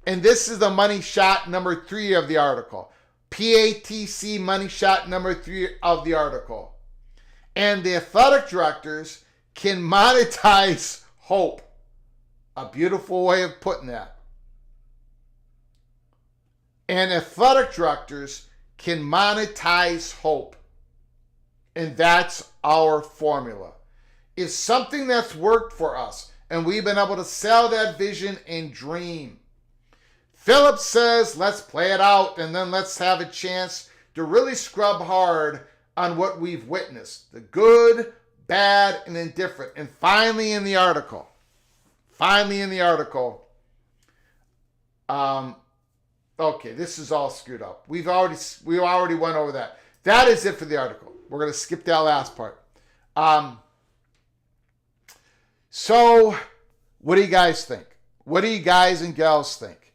And this is the money shot number 3 of the article. PATC money shot number 3 of the article. And the athletic directors can monetize hope. A beautiful way of putting that. And athletic directors can monetize hope. And that's our formula. It's something that's worked for us. And we've been able to sell that vision and dream. Phillips says, let's play it out and then let's have a chance to really scrub hard on what we've witnessed. The good, bad, and indifferent. And finally in the article, okay, this is all screwed up. We already went over that. That is it for the article. We're going to skip that last part. So, what do you guys think? What do you guys and gals think?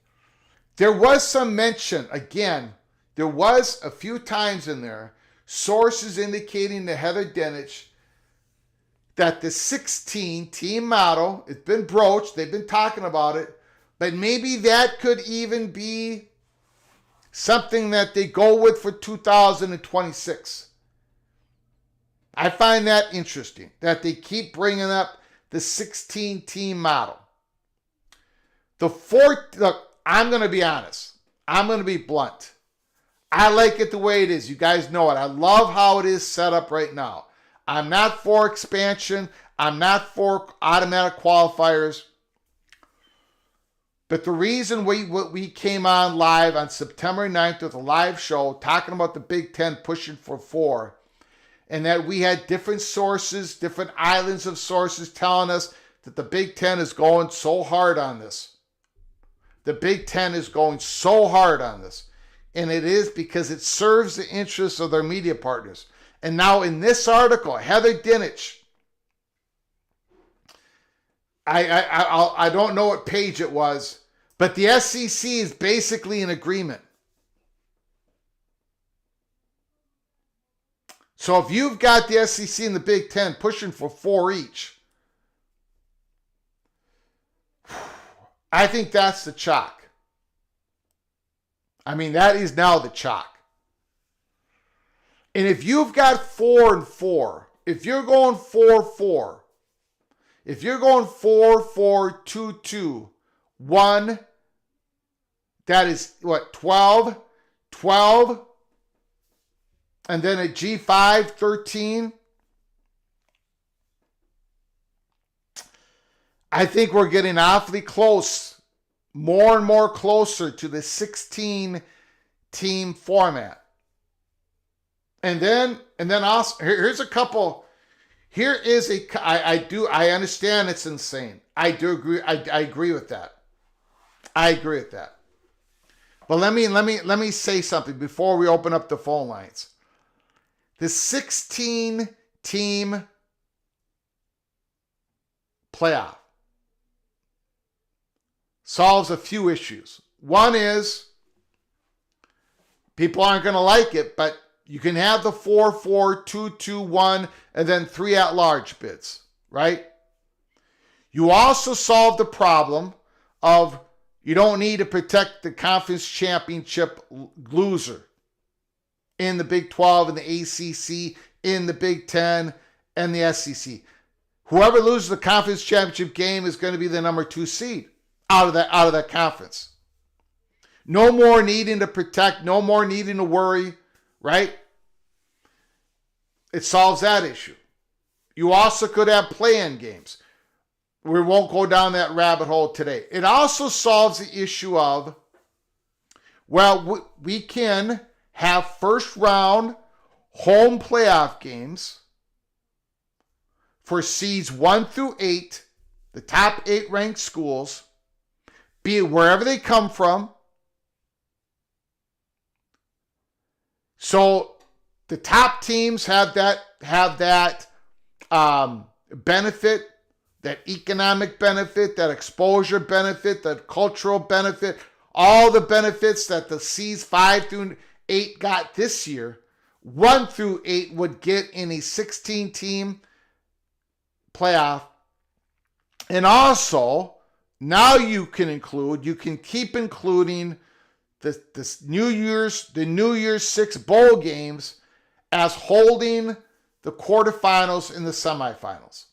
There was some mention, again, there was a few times in there, sources indicating to Heather Dinich that the 16-team model, it's been broached, they've been talking about it, but maybe that could even be something that they go with for 2026. I find that interesting, that they keep bringing up the 16-team model. Look, I'm going to be honest. I'm going to be blunt. I like it the way it is. You guys know it. I love how it is set up right now. I'm not for expansion. I'm not for automatic qualifiers. But the reason we came on live on September 9th with a live show talking about the Big Ten pushing for 4, and that we had different sources, different islands of sources telling us that the Big Ten is going so hard on this. The Big Ten is going so hard on this. And it is because it serves the interests of their media partners. And now in this article, Heather Dinich, I don't know what page it was, but the SEC is basically in agreement. So if you've got the SEC and the Big Ten pushing for 4 each, I think that's the chalk. I mean, that is now the chalk. And if you've got 4 and 4, if you're going 4-4, if you're going 4-4-2-2-1, that is what, 12, and then a G5, 13. I think we're getting awfully close, more and more closer to the 16-team format. And then also, here's a couple. Here is I understand it's insane. I do agree. I agree with that. I agree with that. But let me say something before we open up the phone lines. The 16-team playoff solves a few issues. One is people aren't going to like it, but you can have the 4-4-2-2-1 and then 3 at-large bids, right? You also solve the problem of you don't need to protect the conference championship loser in the Big 12 and the ACC, in the Big 10 and the SEC. Whoever loses the conference championship game is going to be the number 2 seed out of that conference. No more needing to protect, no more needing to worry, right? It solves that issue. You also could have play-in games. We won't go down that rabbit hole today. It also solves the issue of, well, we can have first round home playoff games for seeds 1 through 8, the top 8 ranked schools, be it wherever they come from. So the top teams have that benefit, that economic benefit, that exposure benefit, that cultural benefit, all the benefits that the seeds 5 through 8 got this year, 1 through 8 would get in a 16-team playoff. And also, now you can keep including the New Year's 6 bowl games as holding the quarterfinals and the semifinals.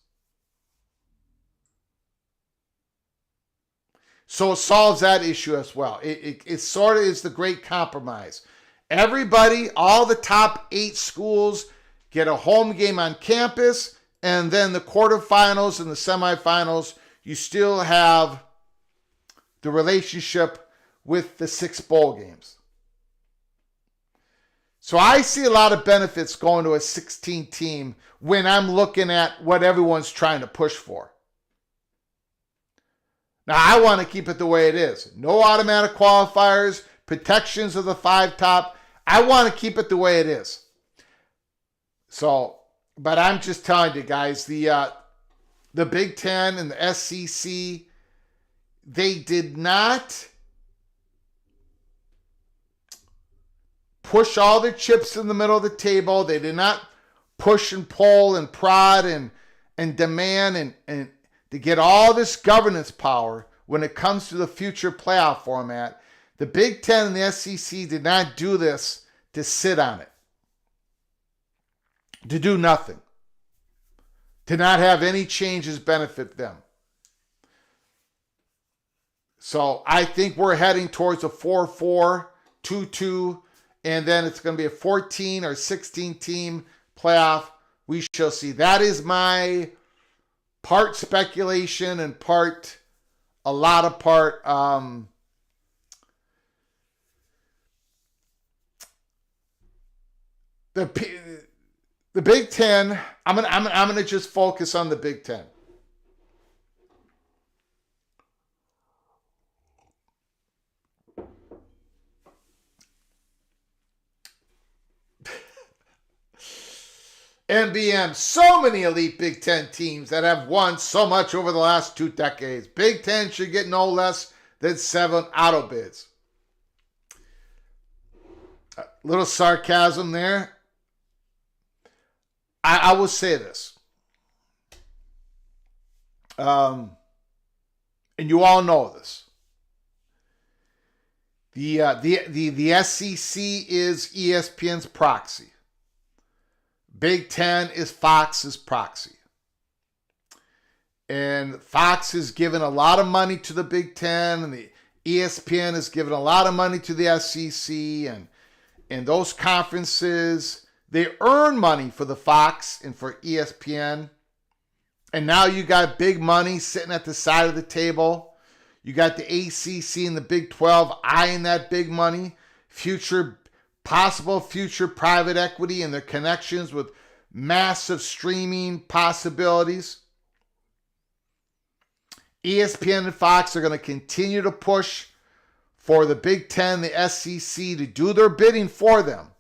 So it solves that issue as well. It sort of is the great compromise. Everybody, all the top 8 schools get a home game on campus, and then the quarterfinals and the semifinals, you still have the relationship with the 6 bowl games. So I see a lot of benefits going to a 16-team when I'm looking at what everyone's trying to push for. Now, I want to keep it the way it is. No automatic qualifiers, protections of the 5 top. I want to keep it the way it is. So, but I'm just telling you guys, the Big Ten and the SEC, they did not push all their chips in the middle of the table. They did not push and pull and prod and demand and to get all this governance power when it comes to the future playoff format. The Big Ten and the SEC did not do this to sit on it, to do nothing, to not have any changes benefit them. So I think we're heading towards a 4-4-2-2, and then it's going to be a 14 or 16 team playoff. We shall see. That is my part speculation and a lot of part the Big Ten. I'm gonna just focus on the Big Ten. NBM, so many elite Big Ten teams that have won so much over the last 2 decades. Big Ten should get no less than 7 auto bids. A little sarcasm there. I will say this. And you all know this. The SEC is ESPN's proxy. Big Ten is Fox's proxy. And Fox has given a lot of money to the Big Ten, and the ESPN has given a lot of money to the SEC, and those conferences, they earn money for the Fox and for ESPN. And now you got big money sitting at the side of the table. You got the ACC and the Big 12 eyeing that big money, possible future private equity and their connections with massive streaming possibilities. ESPN and Fox are going to continue to push for the Big Ten, the SEC, to do their bidding for them.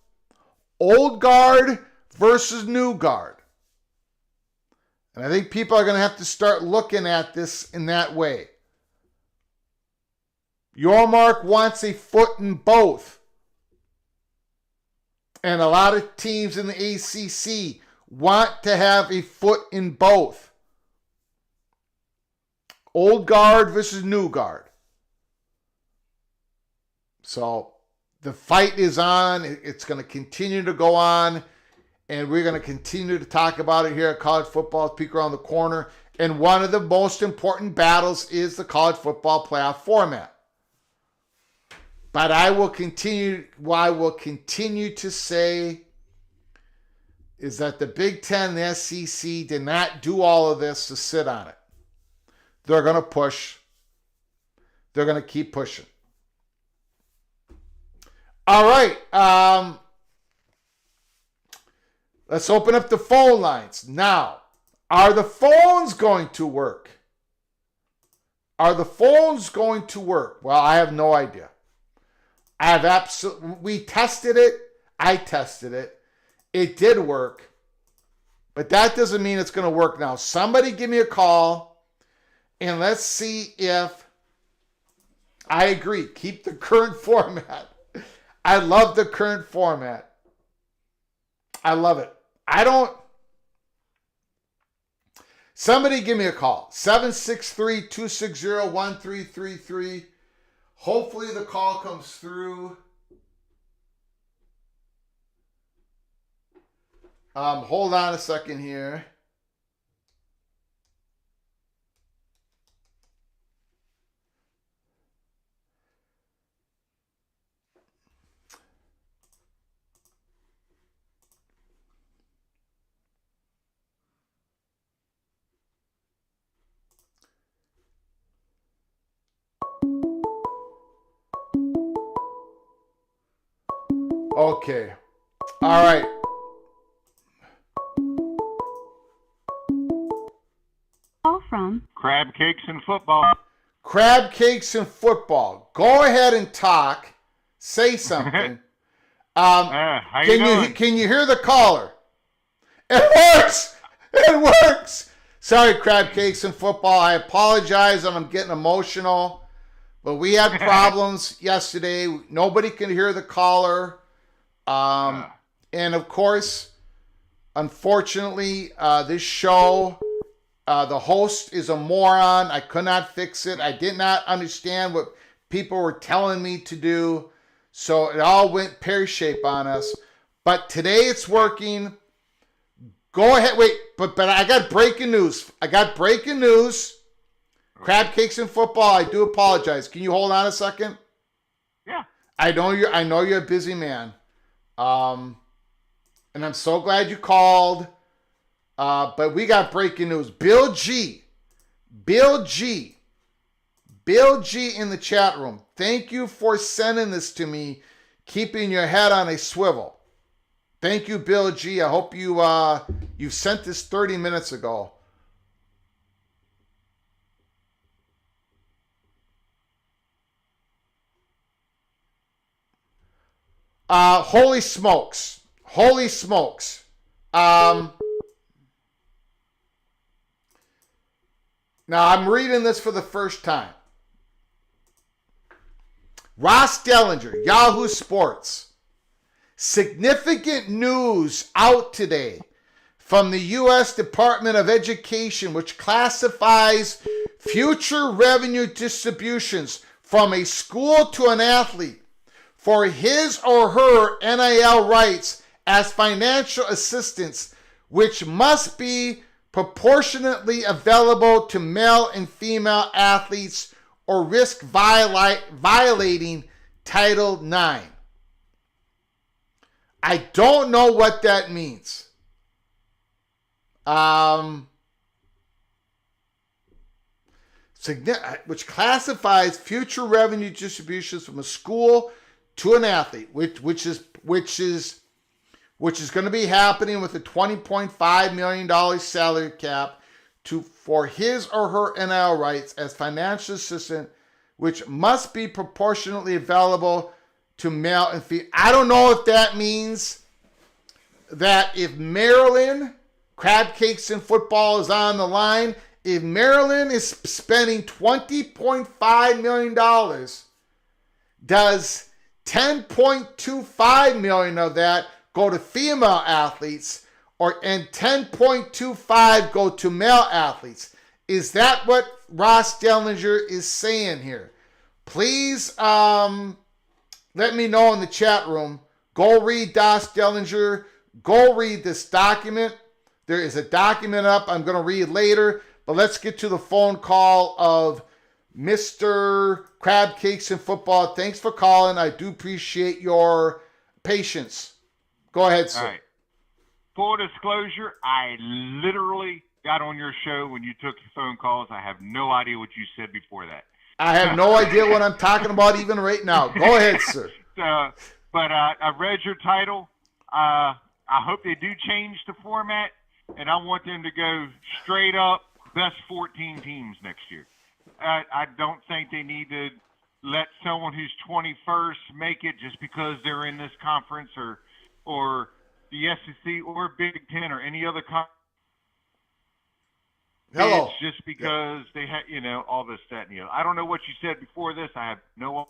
Old guard versus new guard. And I think people are going to have to start looking at this in that way. Yormark wants a foot in both. And a lot of teams in the ACC want to have a foot in both. Old guard versus new guard. So the fight is on. It's going to continue to go on. And we're going to continue to talk about it here at College Football Peek Around the Corner. And one of the most important battles is the college football playoff format. But I will continue to say is that the Big Ten and the SEC did not do all of this to sit on it. They're going to push. They're going to keep pushing. All right. Let's open up the phone lines. Now, are the phones going to work? Are the phones going to work? Well, I have no idea. We tested it. I tested it. It did work. But that doesn't mean it's going to work now. Somebody give me a call and let's see if I agree. Keep the current format. I love the current format. I love it. Somebody give me a call. 763-260-1333. Hopefully the call comes through. Hold on a second here. Okay. All right. Call from Crab Cakes and Football. Crab Cakes and Football. Go ahead and talk. Say something. How you doing? Can you hear the caller? It works. It works. Sorry, Crab Cakes and Football. I apologize. I'm getting emotional. But we had problems yesterday. Nobody can hear the caller. And of course, unfortunately, this show, the host is a moron. I could not fix it. I did not understand what people were telling me to do. So it all went pear-shaped on us. But today it's working. Go ahead. Wait, but I got breaking news. Crab Cakes and Football, I do apologize. Can you hold on a second? Yeah. I know you're a busy man. And I'm so glad you called. But we got breaking news. Bill G in the chat room. Thank you for sending this to me, keeping your head on a swivel. Thank you, Bill G. I hope you sent this 30 minutes ago. Holy smokes. Now I'm reading this for the first time. Ross Dellinger, Yahoo Sports. Significant news out today. from the U.S. Department of Education, which classifies future revenue distributions from a school to an athlete for his or her NIL rights as financial assistance, which must be proportionately available to male and female athletes or risk violating Title IX. I don't know what that means. Which classifies future revenue distributions from a school to an athlete, which is going to be happening with a $20.5 million salary cap for his or her NIL rights as financial assistant, which must be proportionately available to male and female. I don't know if that means that if Maryland, Crab Cakes and Football is on the line, if Maryland is spending $20.5 million, does $10.25 million of that go to female athletes, and $10.25 go to male athletes? Is that what Ross Dellinger is saying here? Please let me know in the chat room. Go read Ross Dellinger. Go read this document. There is a document up I'm going to read later, but let's get to the phone call of Mr. Crab Cakes and Football. Thanks for calling. I do appreciate your patience. Go ahead, sir. All right. Full disclosure, I literally got on your show when you took your phone calls. I have no idea what you said before that. I have no idea what I'm talking about even right now. Go ahead, sir. But I read your title. I hope they do change the format, and I want them to go straight up best 14 teams next year. I don't think they need to let someone who's 21st make it just because they're in this conference or the SEC or Big Ten or any other conference. Hello. It's just because they had, all this, that, and I don't know what you said before this. I have no.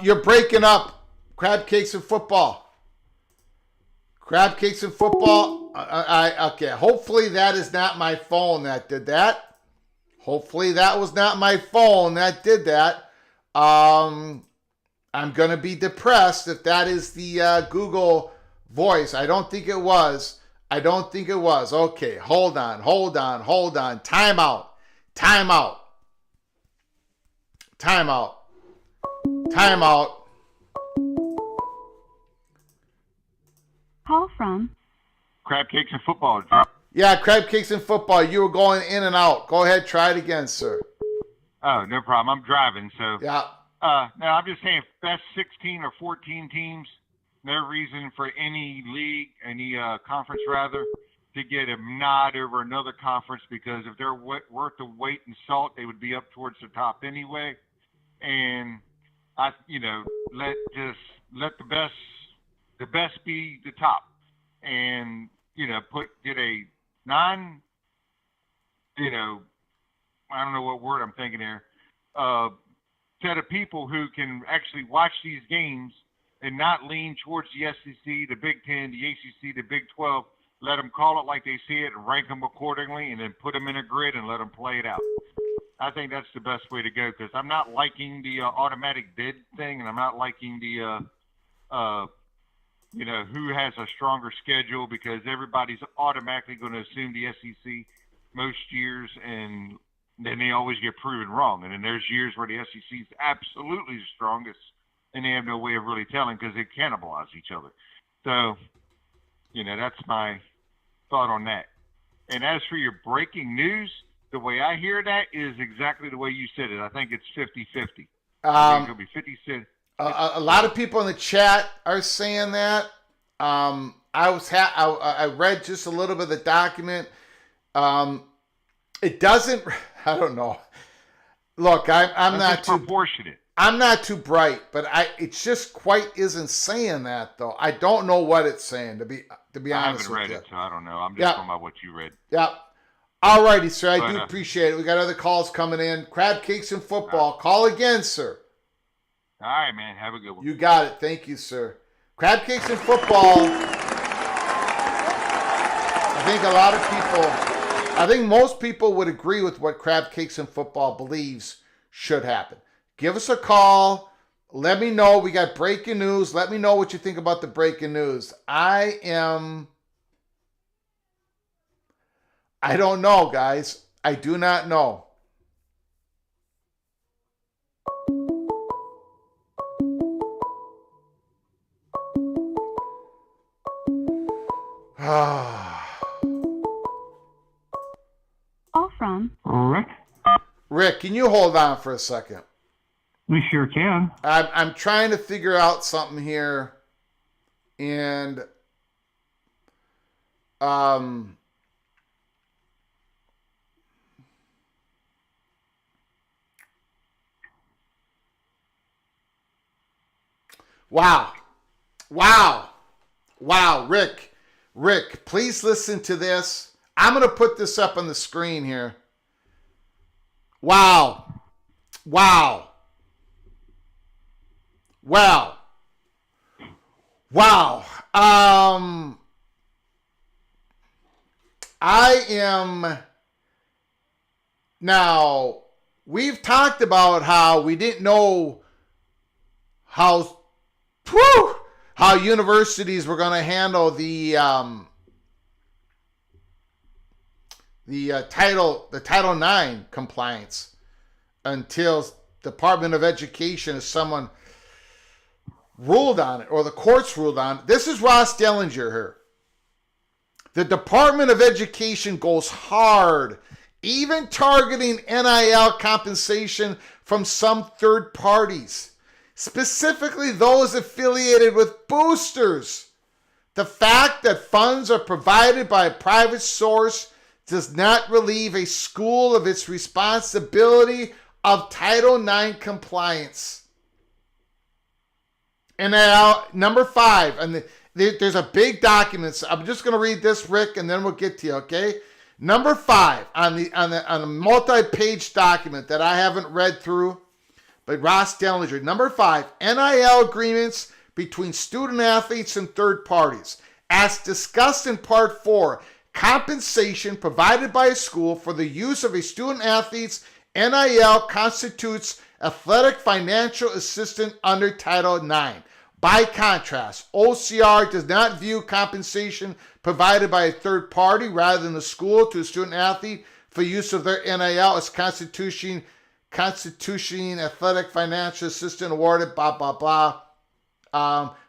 You're breaking up. Crab Cakes and Football. Crab Cakes and Football. Okay. Hopefully that is not my phone that did that. Hopefully that was not my phone that did that. I'm going to be depressed if that is the Google voice. I don't think it was. Okay, hold on. Time out. Call from Crab Cakes and Football. Yeah, Crab Cakes and Football. You were going in and out. Go ahead, try it again, sir. Oh, no problem. I'm driving, so. Yeah. No, I'm just saying best 16 or 14 teams, no reason for any league, any conference rather, to get a nod over another conference, because if they're worth the weight in salt, they would be up towards the top anyway. And let the best be the top, and get a non, I don't know what word I'm thinking here, set of people who can actually watch these games and not lean towards the SEC, the Big Ten, the ACC, the Big 12. Let them call it like they see it and rank them accordingly, and then put them in a grid and let them play it out. I think that's the best way to go, because I'm not liking the automatic bid thing, and I'm not liking the who has a stronger schedule, because everybody's automatically going to assume the SEC most years, and then they always get proven wrong. And then there's years where the SEC is absolutely the strongest, and they have no way of really telling because they cannibalize each other. So, that's my thought on that. And as for your breaking news, the way I hear that is exactly the way you said it. I think it's 50-50. It'll be 50-50. A lot of people in the chat are saying that. I read just a little bit of the document. It doesn't. I don't know. Look, I'm not too proportionate. I'm not too bright, but it just quite isn't saying that though. I don't know what it's saying to be honest with you. I haven't read it, so I don't know. I'm just talking about what you read. Yeah. All righty, sir. I do appreciate it. We got other calls coming in. Crab Cakes and Football. Call again, sir. All right, man. Have a good one. You got it. Thank you, sir. Crab Cakes and Football. think a lot of people, I think most people would agree with what Crab Cakes and Football believes should happen. Give us a call. Let me know. We got breaking news. Let me know what you think about the breaking news. I don't know, guys. I do not know. Call from Rick? Rick, can you hold on for a second? We sure can. I'm trying to figure out something here, and wow, Rick, please listen to this. I'm going to put this up on the screen here. Wow. I am now. We've talked about how we didn't know how universities were going to handle the Title IX compliance until Department of Education, as someone ruled on it, or the courts ruled on it. This is Ross Dellinger here. The Department of Education goes hard, even targeting NIL compensation from some third parties, specifically those affiliated with boosters. The fact that funds are provided by a private source does not relieve a school of its responsibility of Title IX compliance. And now, number 5, and there's a big document. So I'm just going to read this, Rick, and then we'll get to you, okay? Number 5 on the multi-page document that I haven't read through, but Ross Dellinger. Number 5, NIL agreements between student athletes and third parties. As discussed in Part 4, compensation provided by a school for the use of a student athlete's NIL constitutes athletic financial assistance under Title IX. By contrast, OCR does not view compensation provided by a third party rather than the school to a student athlete for use of their NIL as constituting athletic financial assistance awarded, blah, blah, blah.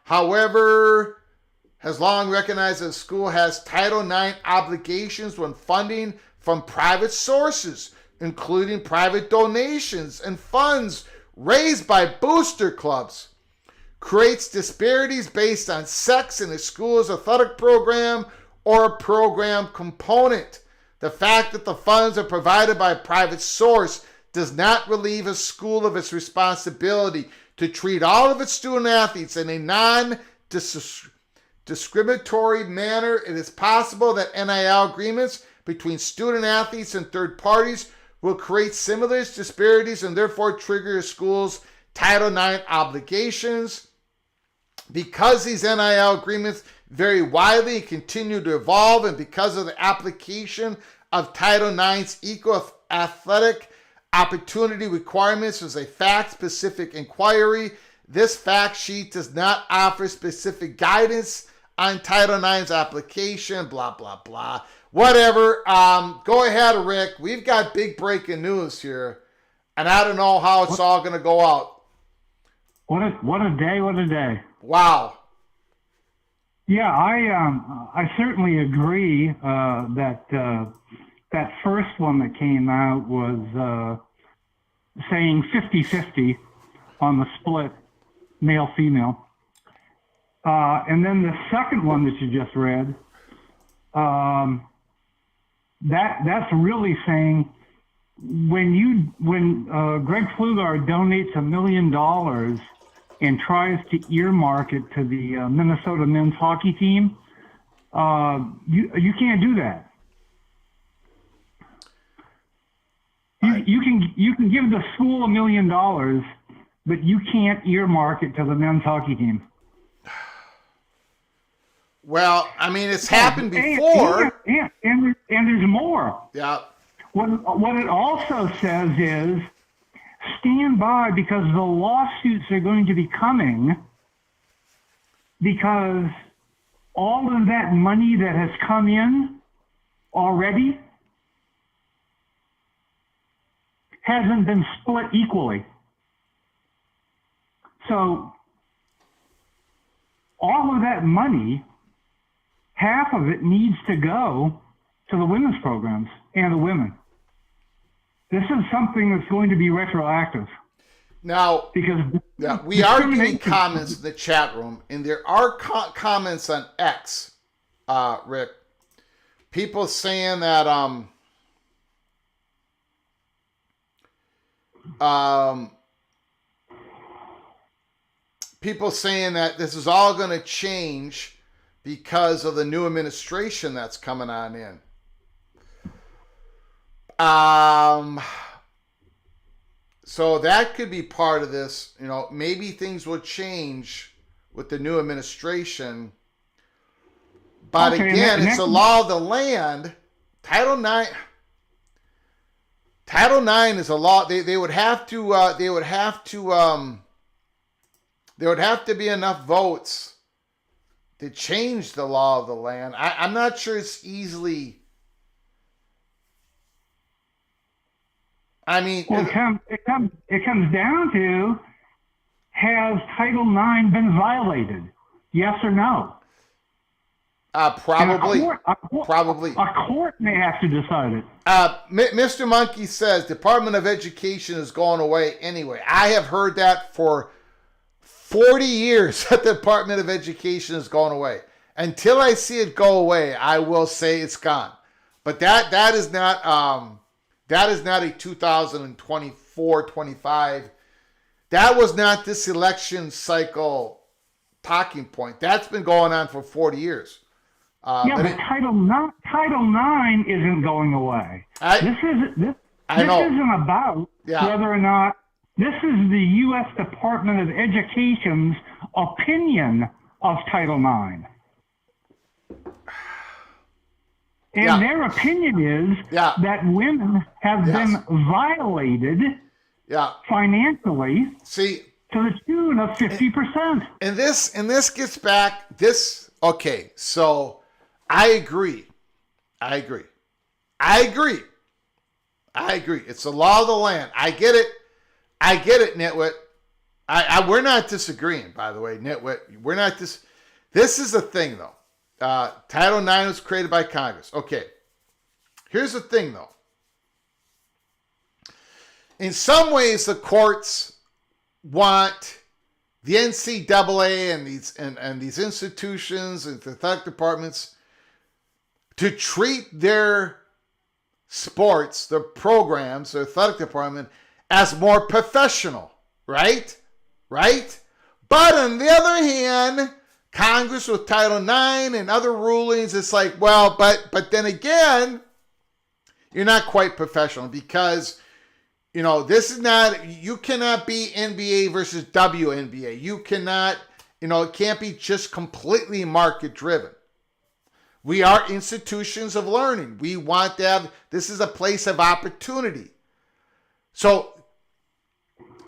However, has long recognized that the school has Title IX obligations when funding from private sources, including private donations and funds raised by booster clubs, creates disparities based on sex in a school's athletic program or a program component. The fact that the funds are provided by a private source does not relieve a school of its responsibility to treat all of its student athletes in a non-discriminatory manner. It is possible that NIL agreements between student athletes and third parties will create similar disparities and therefore trigger a school's Title IX obligations. Because these NIL agreements vary widely and continue to evolve, and because of the application of Title IX's equal athletic opportunity requirements as a fact-specific inquiry, this fact sheet does not offer specific guidance on Title IX's application, blah, blah, blah. Whatever. Go ahead, Rick. We've got big breaking news here, and I don't know how it's all going to go out. What a day. Wow. Yeah, I certainly agree that that first one that came out was saying 50-50 on the split male-female. And then the second one that you just read, that's really saying when Greg Flugard donates $1 million and tries to earmark it to the Minnesota men's hockey team, you can't do that. You can give the school $1 million, but you can't earmark it to the men's hockey team. Well, I mean, it's happened before. And there's more. Yeah. What it also says is stand by because the lawsuits are going to be coming because all of that money that has come in already hasn't been split equally. So all of that money, half of it needs to go to the women's programs and the women. This is something that's going to be retroactive. Now, because we are getting comments in the chat room, and there are comments on X, Rick. People saying that people saying that this is all going to change because of the new administration that's coming on in. So that could be part of this. You know, maybe things will change with the new administration. But okay, again, it's the law of the land. Title IX is a law. They would have to. There would have to be enough votes to change the law of the land. I'm not sure it's easily. I mean, well, it comes down to, has Title IX been violated? Yes or no? Probably. Probably. A court may have to decide it. Mr. Monkey says Department of Education is going away anyway. I have heard that for 40 years that the Department of Education is going away. Until I see it go away, I will say it's gone. But that is not a 2024-25. That was not this election cycle talking point. That's been going on for 40 years. But Title IX isn't going away. This isn't about whether or not this is the U.S. Department of Education's opinion of Title IX. And their opinion is that women have been violated financially to the tune of 50%. And this gets back okay, so I agree. It's the law of the land. I get it, Nitwit. We're not disagreeing, by the way, Nitwit. We're not this is the thing, though. Title IX was created by Congress. Okay. Here's the thing, though. In some ways, the courts want the NCAA and these institutions and the athletic departments to treat their sports, their programs, their athletic department as more professional, right? Right? But on the other hand, Congress with Title IX and other rulings, it's like, well, but then again, you're not quite professional because, you know, this is not, you cannot be NBA versus WNBA. You cannot, you know, it can't be just completely market driven. We are institutions of learning. We want to have, this is a place of opportunity. So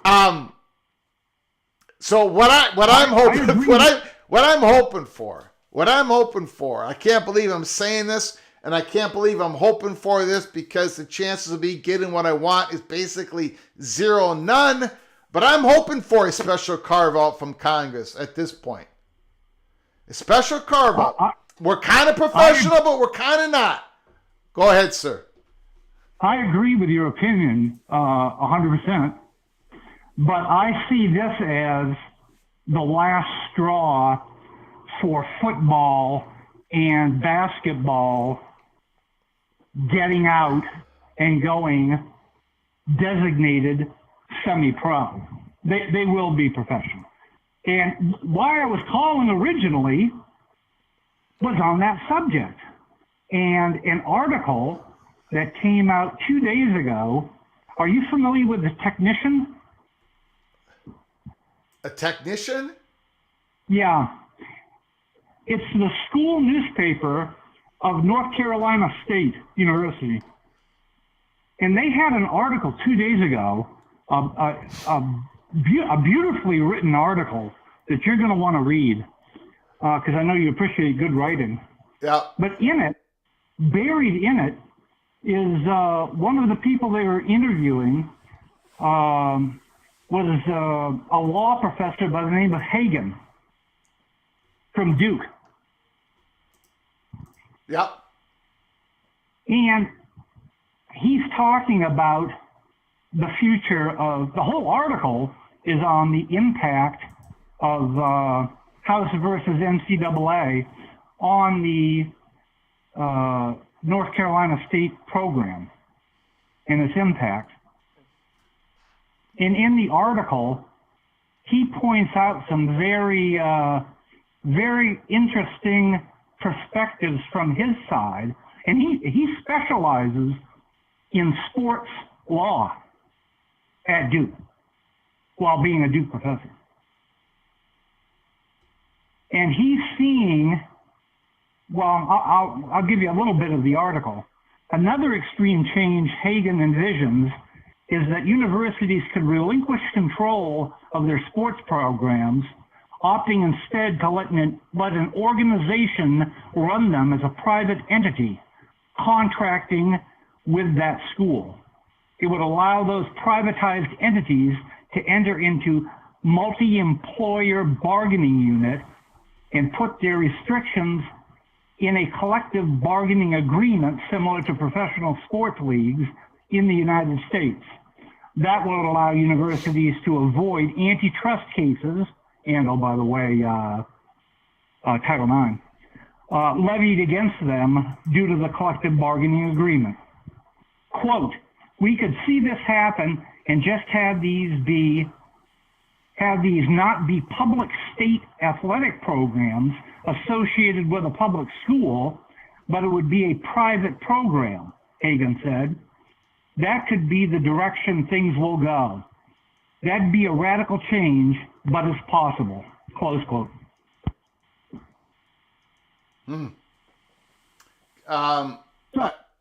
what I'm hoping for, I can't believe I'm saying this, and I can't believe I'm hoping for this because the chances of me getting what I want is basically 0, none. But I'm hoping for a special carve out from Congress at this point. A special carve out. We're kind of professional, but we're kind of not. Go ahead, sir. I agree with your opinion 100%, but I see this as the last straw for football and basketball getting out and going designated semi-pro. They will be professional. And why I was calling originally was on that subject. And an article that came out 2 days ago, are you familiar with the technician? A technician? Yeah. It's the school newspaper of North Carolina State University. And they had an article 2 days ago, a beautifully written article that you're going to want to read, because I know you appreciate good writing. Yeah. But in it, buried in it, is one of the people they were interviewing was a law professor by the name of Hagen from Duke. Yep. And he's talking about the future of, the whole article is on the impact of House versus NCAA on the North Carolina State program and its impact. And in the article, he points out some very, very interesting perspectives from his side, and he specializes in sports law at Duke while being a Duke professor. And he's seeing, well, I'll give you a little bit of the article. Another extreme change Hagen envisions is that universities could relinquish control of their sports programs, opting instead to let an organization run them as a private entity, contracting with that school. It would allow those privatized entities to enter into multi-employer bargaining unit and put their restrictions in a collective bargaining agreement similar to professional sports leagues in the United States. That will allow universities to avoid antitrust cases and, oh, by the way, Title IX, levied against them due to the collective bargaining agreement. Quote, we could see this happen and just have these not be public state athletic programs associated with a public school, but it would be a private program, Hagen said. That could be the direction things will go. That'd be a radical change, but it's possible, close quote. So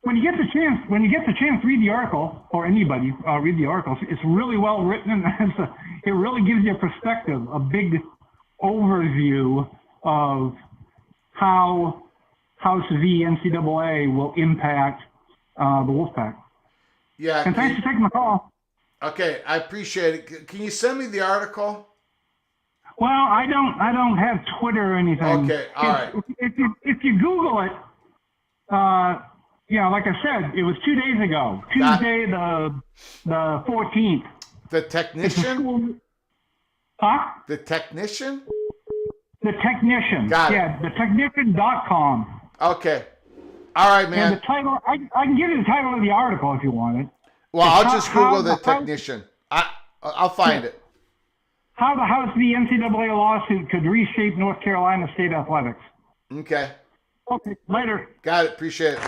when you get the chance, read the article, or anybody read the article. It's really well written, and it really gives you a perspective, a big overview of how House v. NCAA will impact the Wolfpack. Yeah. And thanks for taking my call. Okay, I appreciate it. Can you send me the article? Well, I don't have Twitter or anything. Okay, all right. If you Google it, like I said, it was 2 days ago, Tuesday the 14th. The technician? Huh? The technician? The technician. Got it. Yeah, thetechnician.com. Okay. All right, man. And the title, I can give you the title of the article if you want it. Well, I'll just Google the technician. I'll find it. How the House v. NCAA lawsuit could reshape North Carolina State athletics. Okay. Okay, later. Got it. Appreciate it.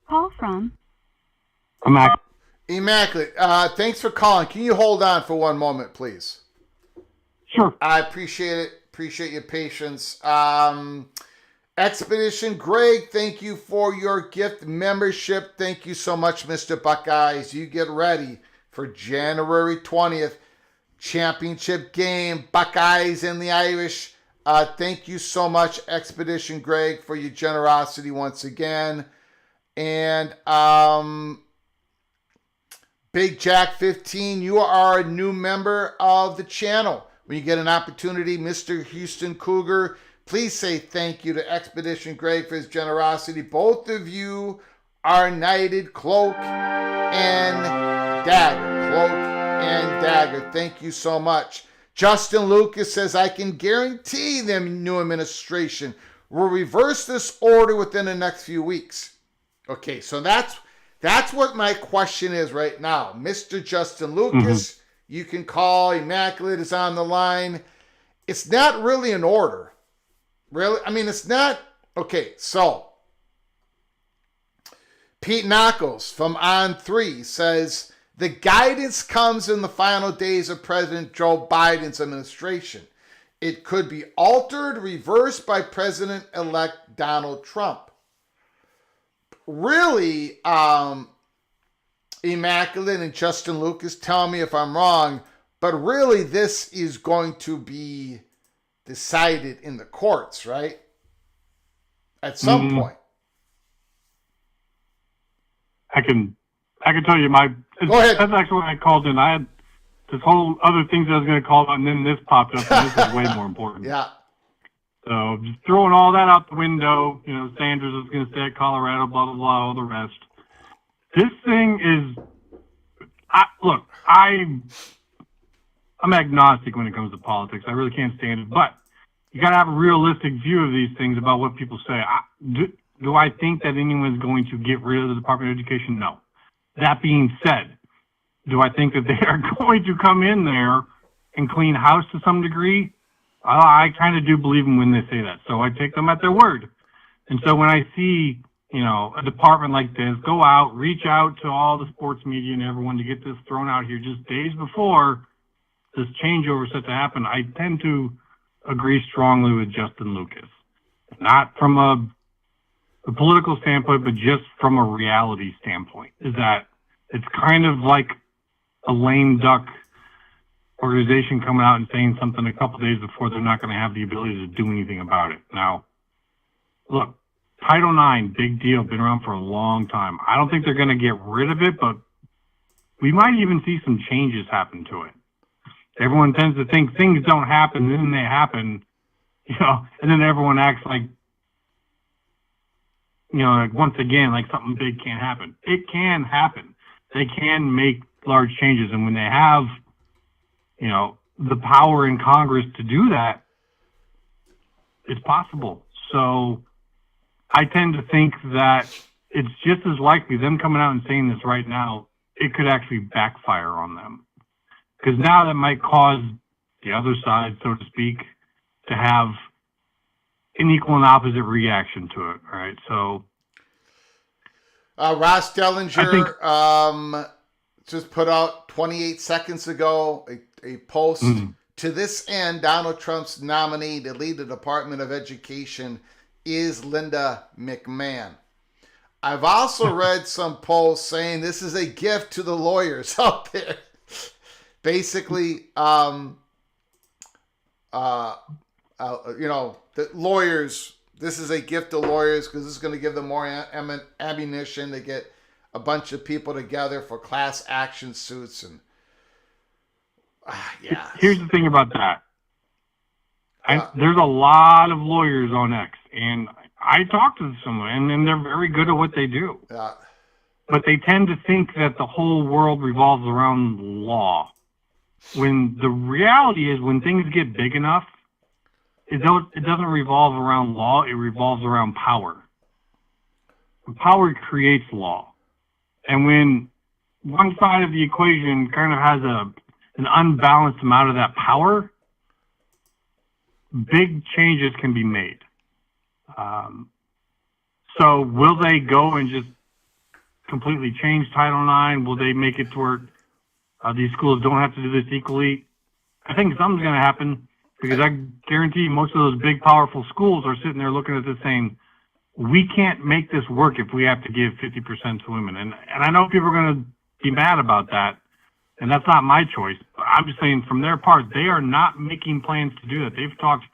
Call from Immaculate. Thanks for calling. Can you hold on for one moment, please? Sure. I appreciate it. Appreciate your patience. Expedition Greg, thank you for your gift membership. Thank you so much, Mr. Buckeyes. You get ready for January 20th, championship game, Buckeyes and the Irish. Thank you so much, Expedition Greg, for your generosity once again. And Big Jack 15, you are a new member of the channel. When you get an opportunity, Mr. Houston Cougar, please say thank you to Expedition Greg for his generosity. Both of you are knighted cloak and dagger. Cloak and dagger. Thank you so much. Justin Lucas says, I can guarantee the new administration will reverse this order within the next few weeks. Okay, so that's what my question is right now. Mr. Justin Lucas, you can call. Immaculate is on the line. It's not really an order. Really? I mean, it's not. Okay, so Pete Knuckles from On3 says, the guidance comes in the final days of President Joe Biden's administration. It could be altered, reversed by President-elect Donald Trump. Really, Immaculate and Justin Lucas, tell me if I'm wrong, but really this is going to be decided in the courts, right? At some point. I can tell you Go ahead. That's actually what I called in. I had this whole other things I was going to call about, and then this popped up, and this is way more important. Yeah. So just throwing all that out the window, Sanders is going to stay at Colorado, blah, blah, blah, all the rest. This thing is, I'm agnostic when it comes to politics. I really can't stand it, but you got to have a realistic view of these things about what people say. Do I think that anyone's going to get rid of the Department of Education? No. That being said, do I think that they are going to come in there and clean house to some degree? I kind of do believe them when they say that. So I take them at their word. And so when I see, a department like this go out, reach out to all the sports media and everyone to get this thrown out here just days before this changeover set to happen, I tend to agree strongly with Justin Lucas. Not from a political standpoint, but just from a reality standpoint, is that it's kind of like a lame duck organization coming out and saying something a couple days before they're not going to have the ability to do anything about it. Now, look, Title IX, big deal, been around for a long time. I don't think they're going to get rid of it, but we might even see some changes happen to it. Everyone tends to think things don't happen, and then they happen, and then everyone acts like, like once again, like something big can't happen. It can happen. They can make large changes, and when they have, the power in Congress to do that, it's possible. So I tend to think that it's just as likely them coming out and saying this right now, it could actually backfire on them. Because now that might cause the other side, so to speak, to have an equal and opposite reaction to it, right? So Ross Dellinger just put out 28 seconds ago a post. To this end, Donald Trump's nominee to lead the Department of Education is Linda McMahon. I've also read some posts saying this is a gift to the lawyers out there. Basically, the lawyers, this is a gift to lawyers because this is going to give them more ammunition to get a bunch of people together for class action suits. And yeah. Here's the thing about that. There's a lot of lawyers on X, and I talk to someone, and they're very good at what they do. Yeah. But they tend to think that the whole world revolves around law. When the reality is, when things get big enough, it doesn't revolve around law, it revolves around power. Power creates law. And when one side of the equation kind of has an unbalanced amount of that power, big changes can be made. So will they go and just completely change Title IX? Will they make it to where these schools don't have to do this equally? I think something's going to happen, because I guarantee most of those big, powerful schools are sitting there looking at this saying, we can't make this work if we have to give 50% to women. And I know people are going to be mad about that, and that's not my choice. But I'm just saying, from their part, they are not making plans to do that. They've talked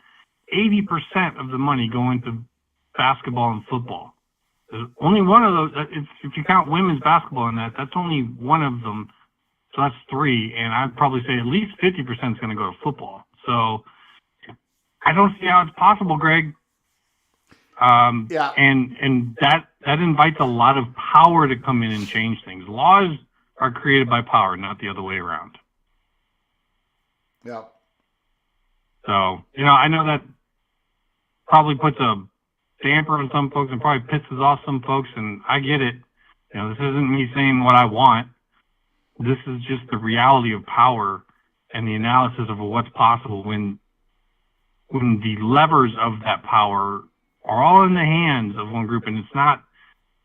80% of the money going to basketball and football. There's only one of those. If you count women's basketball in that, that's only one of them. So that's 3, and I'd probably say at least 50% is going to go to football. So I don't see how it's possible, Greg. Yeah. And that invites a lot of power to come in and change things. Laws are created by power, not the other way around. Yeah. So, I know that probably puts a damper on some folks and probably pisses off some folks, and I get it. This isn't me saying what I want. This is just the reality of power and the analysis of what's possible when the levers of that power are all in the hands of one group, and it's not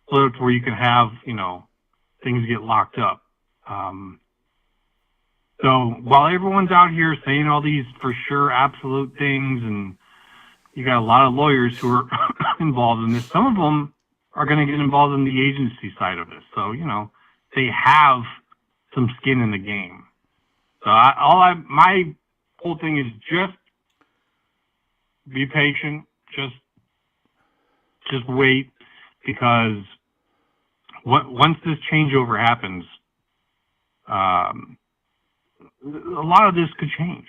split it to where you can have, things get locked up. So while everyone's out here saying all these for sure absolute things, and you got a lot of lawyers who are involved in this, some of them are going to get involved in the agency side of this. So, they have some skin in the game. So my whole thing is just be patient, just wait, because once this changeover happens, a lot of this could change.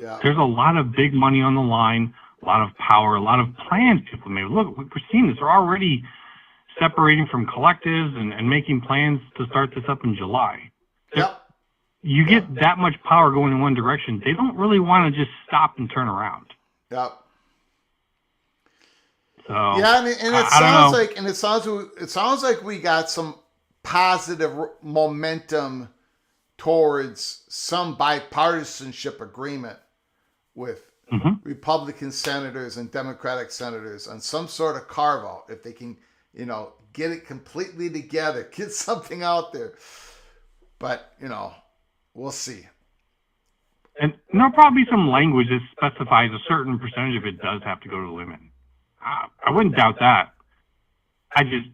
Yeah. There's a lot of big money on the line, a lot of power, a lot of plans people made. Look, we're seeing this. They're already separating from collectives and making plans to start this up in July. Yep. You get that much power going in one direction, they don't really want to just stop and turn around. Yep. So yeah, and it sounds like we got some positive momentum towards some bipartisanship agreement with Republican senators and Democratic senators on some sort of carve out, if they can, get it completely together, get something out there. But, we'll see. And there'll probably be some language that specifies a certain percentage of it does have to go to women. I wouldn't doubt that. I just,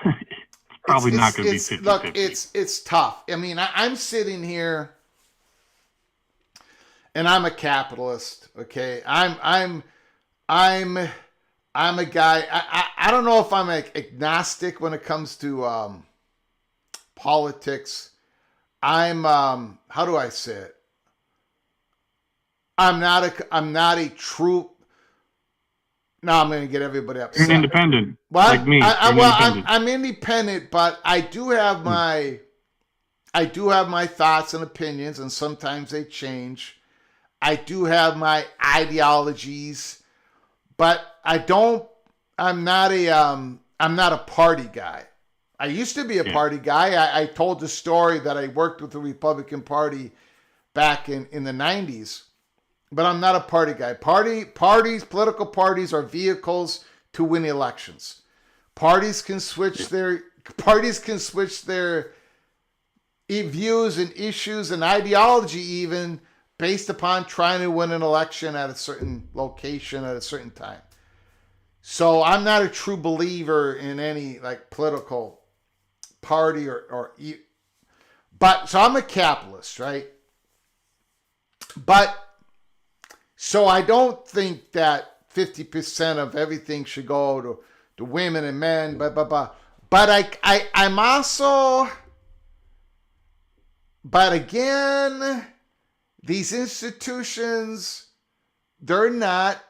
it's probably not going to be 50-50. Look, it's tough. I mean, I'm sitting here and I'm a capitalist. Okay. I'm a guy. I don't know if I'm agnostic when it comes to, politics. I'm, how do I say it? I'm not a true. Now I'm going to get everybody upset. You're independent, what? like me. I'm independent, but I do have my thoughts and opinions, and sometimes they change. I do have my ideologies, but I'm not a party guy. I used to be a party guy. I told the story that I worked with the Republican Party back in the 90s. But I'm not a party guy. Political parties are vehicles to win elections. Parties can switch their views and issues and ideology even based upon trying to win an election at a certain location at a certain time. So I'm not a true believer in any political party but so I'm a capitalist, right? But so I don't think that 50% of everything should go to women and men, blah, blah, blah. But I'm also, but again, these institutions, they're not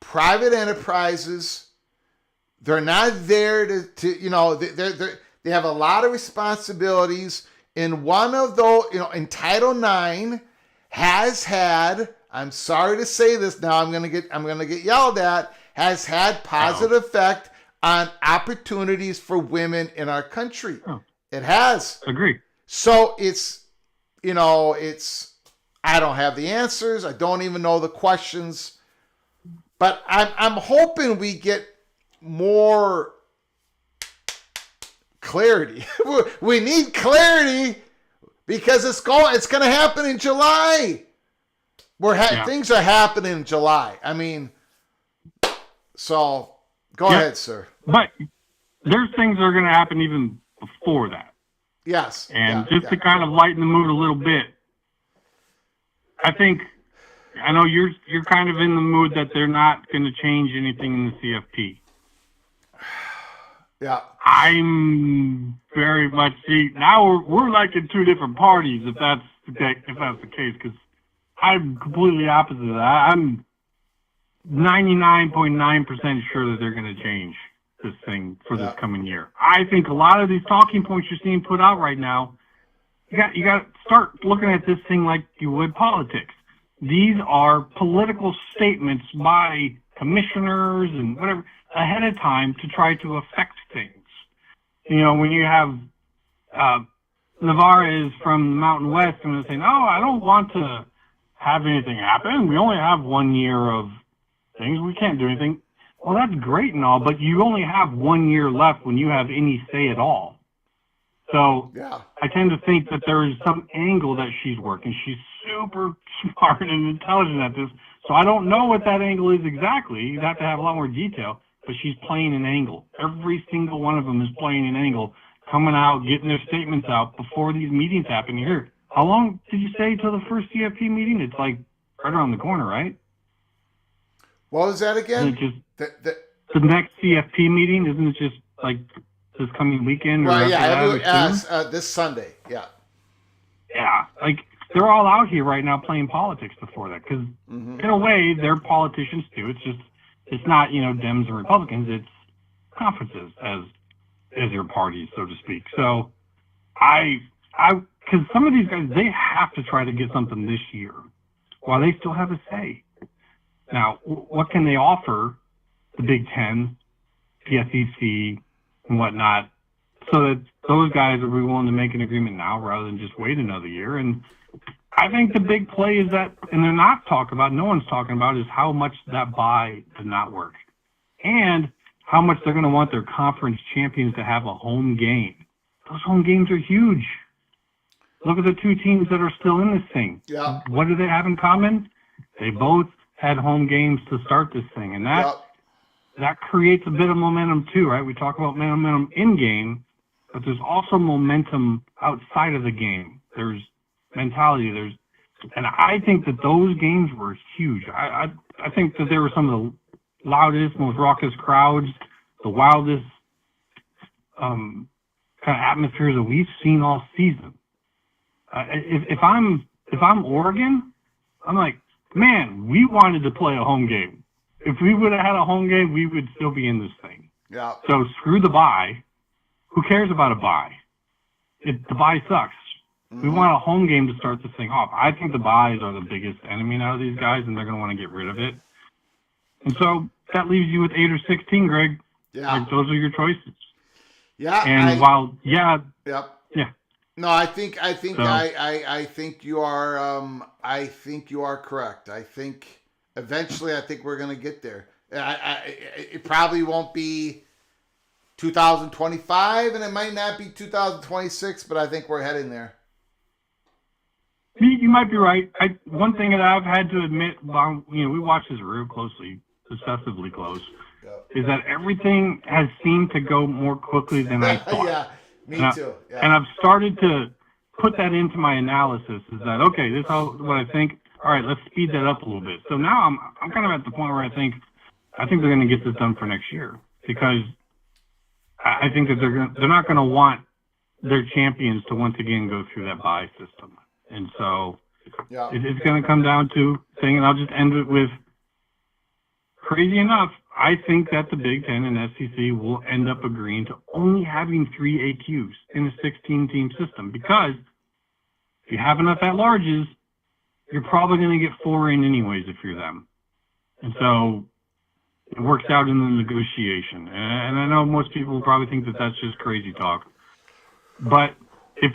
private enterprises. They're not there they have a lot of responsibilities. And one of those, in Title IX, has had, I'm sorry to say this now, I'm gonna get yelled at, has had positive effect on opportunities for women in our country. Oh. It has. Agree. So it's I don't have the answers. I don't even know the questions, but I'm hoping we get more clarity. We need clarity. Because it's going to happen in July. Things are happening in July. I mean, so go ahead, sir. But there's things that are going to happen even before that. Yes. And to kind of lighten the mood a little bit, I know you're kind of in the mood that they're not going to change anything in the CFP. Yeah. I'm very much now we're like in two different parties if that's the case, because I'm completely opposite of that. I'm 99.9% sure that they're going to change this thing for this coming year. I think a lot of these talking points you're seeing put out right now, you got to start looking at this thing like you would politics. These are political statements by commissioners and whatever ahead of time to try to affect things. When you have Navarre is from the Mountain West and they're saying, "Oh, I don't want to have anything happen. We only have 1 year of things. We can't do anything." well, that's great and all, but you only have 1 year left when you have any say at all. So Yeah. I tend to think that there is some angle that she's working. She's super smart and intelligent at this. So I don't know what that angle is exactly. You'd have to have a lot more detail, but she's playing an angle. Every single one of them is playing an angle, coming out, getting their statements out before these meetings happen. Here, how long did you say till the first CFP meeting? It's like right around the corner, right? What was that again? Isn't it just the next CFP meeting? Isn't it just like this coming weekend? Well, or yeah, soon? this Sunday. Yeah. Yeah, like they're all out here right now playing politics before that because in a way they're politicians too. It's not Dems and Republicans. It's conferences as your parties, so to speak. So because some of these guys, they have to try to get something this year while they still have a say. Now, what can they offer the Big Ten, the SEC, and whatnot, so that those guys will be willing to make an agreement now rather than just wait another year? And I think the big play is that, and they're not talking about, no one's talking about, is how much that buy did not work. And how much they're going to want their conference champions to have a home game. Those home games are huge. Look at the two teams that are still in this thing. Yeah. What do they have in common? They both had home games to start this thing. And that creates a bit of momentum too, right? We talk about momentum in game, but there's also momentum outside of the game. There's mentality. And I think that those games were huge. I think that they were some of the loudest, most raucous crowds, the wildest kind of atmospheres that we've seen all season. If I'm Oregon, I'm like, man, we wanted to play a home game. If we would have had a home game, we would still be in this thing. Yeah. So screw the bye. Who cares about a bye? The bye sucks. We want a home game to start this thing off. I think the byes are the biggest enemy now of these guys, and they're going to want to get rid of it. And so that leaves you with 8 or 16, Greg. Yeah. Like, those are your choices. Yeah. And Yep. Yeah. No, I think you are. I think you are correct. I think eventually, we're going to get there. It probably won't be 2025, and it might not be 2026, but I think we're heading there. You might be right. One thing that I've had to admit, we watch this real closely, excessively close, is that everything has seemed to go more quickly than I thought. Yeah, me too. Yeah. And I've started to put that into my analysis. Is that okay? This is what I think. All right, let's speed that up a little bit. So now I'm kind of at the point where I think they're going to get this done for next year, because I think that they're not going to want their champions to once again go through that bye system. And so it's going to come down to saying, and I'll just end it with, crazy enough, I think that the Big Ten and SEC will end up agreeing to only having 3 AQs in a 16-team system, because if you have enough at-larges, you're probably going to get 4 in anyways if you're them. And so it works out in the negotiation. And I know most people probably think that that's just crazy talk. But if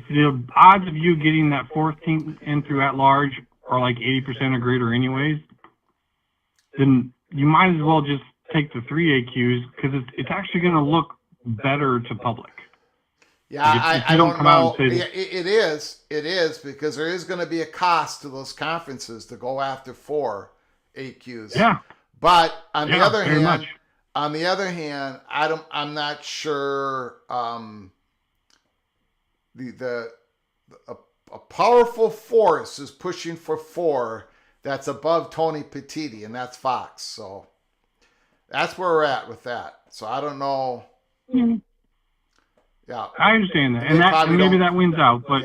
the odds of you getting that 4th team in through at-large are like 80% or greater anyways, then you might as well just take the 3 AQs, because it's actually going to look better to public. Yeah, like I don't know. It is, because there is going to be a cost to those conferences to go after 4 AQs. Yeah. But on the other hand, I'm not sure. A powerful force is pushing for 4 that's above Tony Petitti, and that's Fox. So that's where we're at with that. So I don't know. Mm-hmm. Yeah, I understand that, and maybe that wins out, but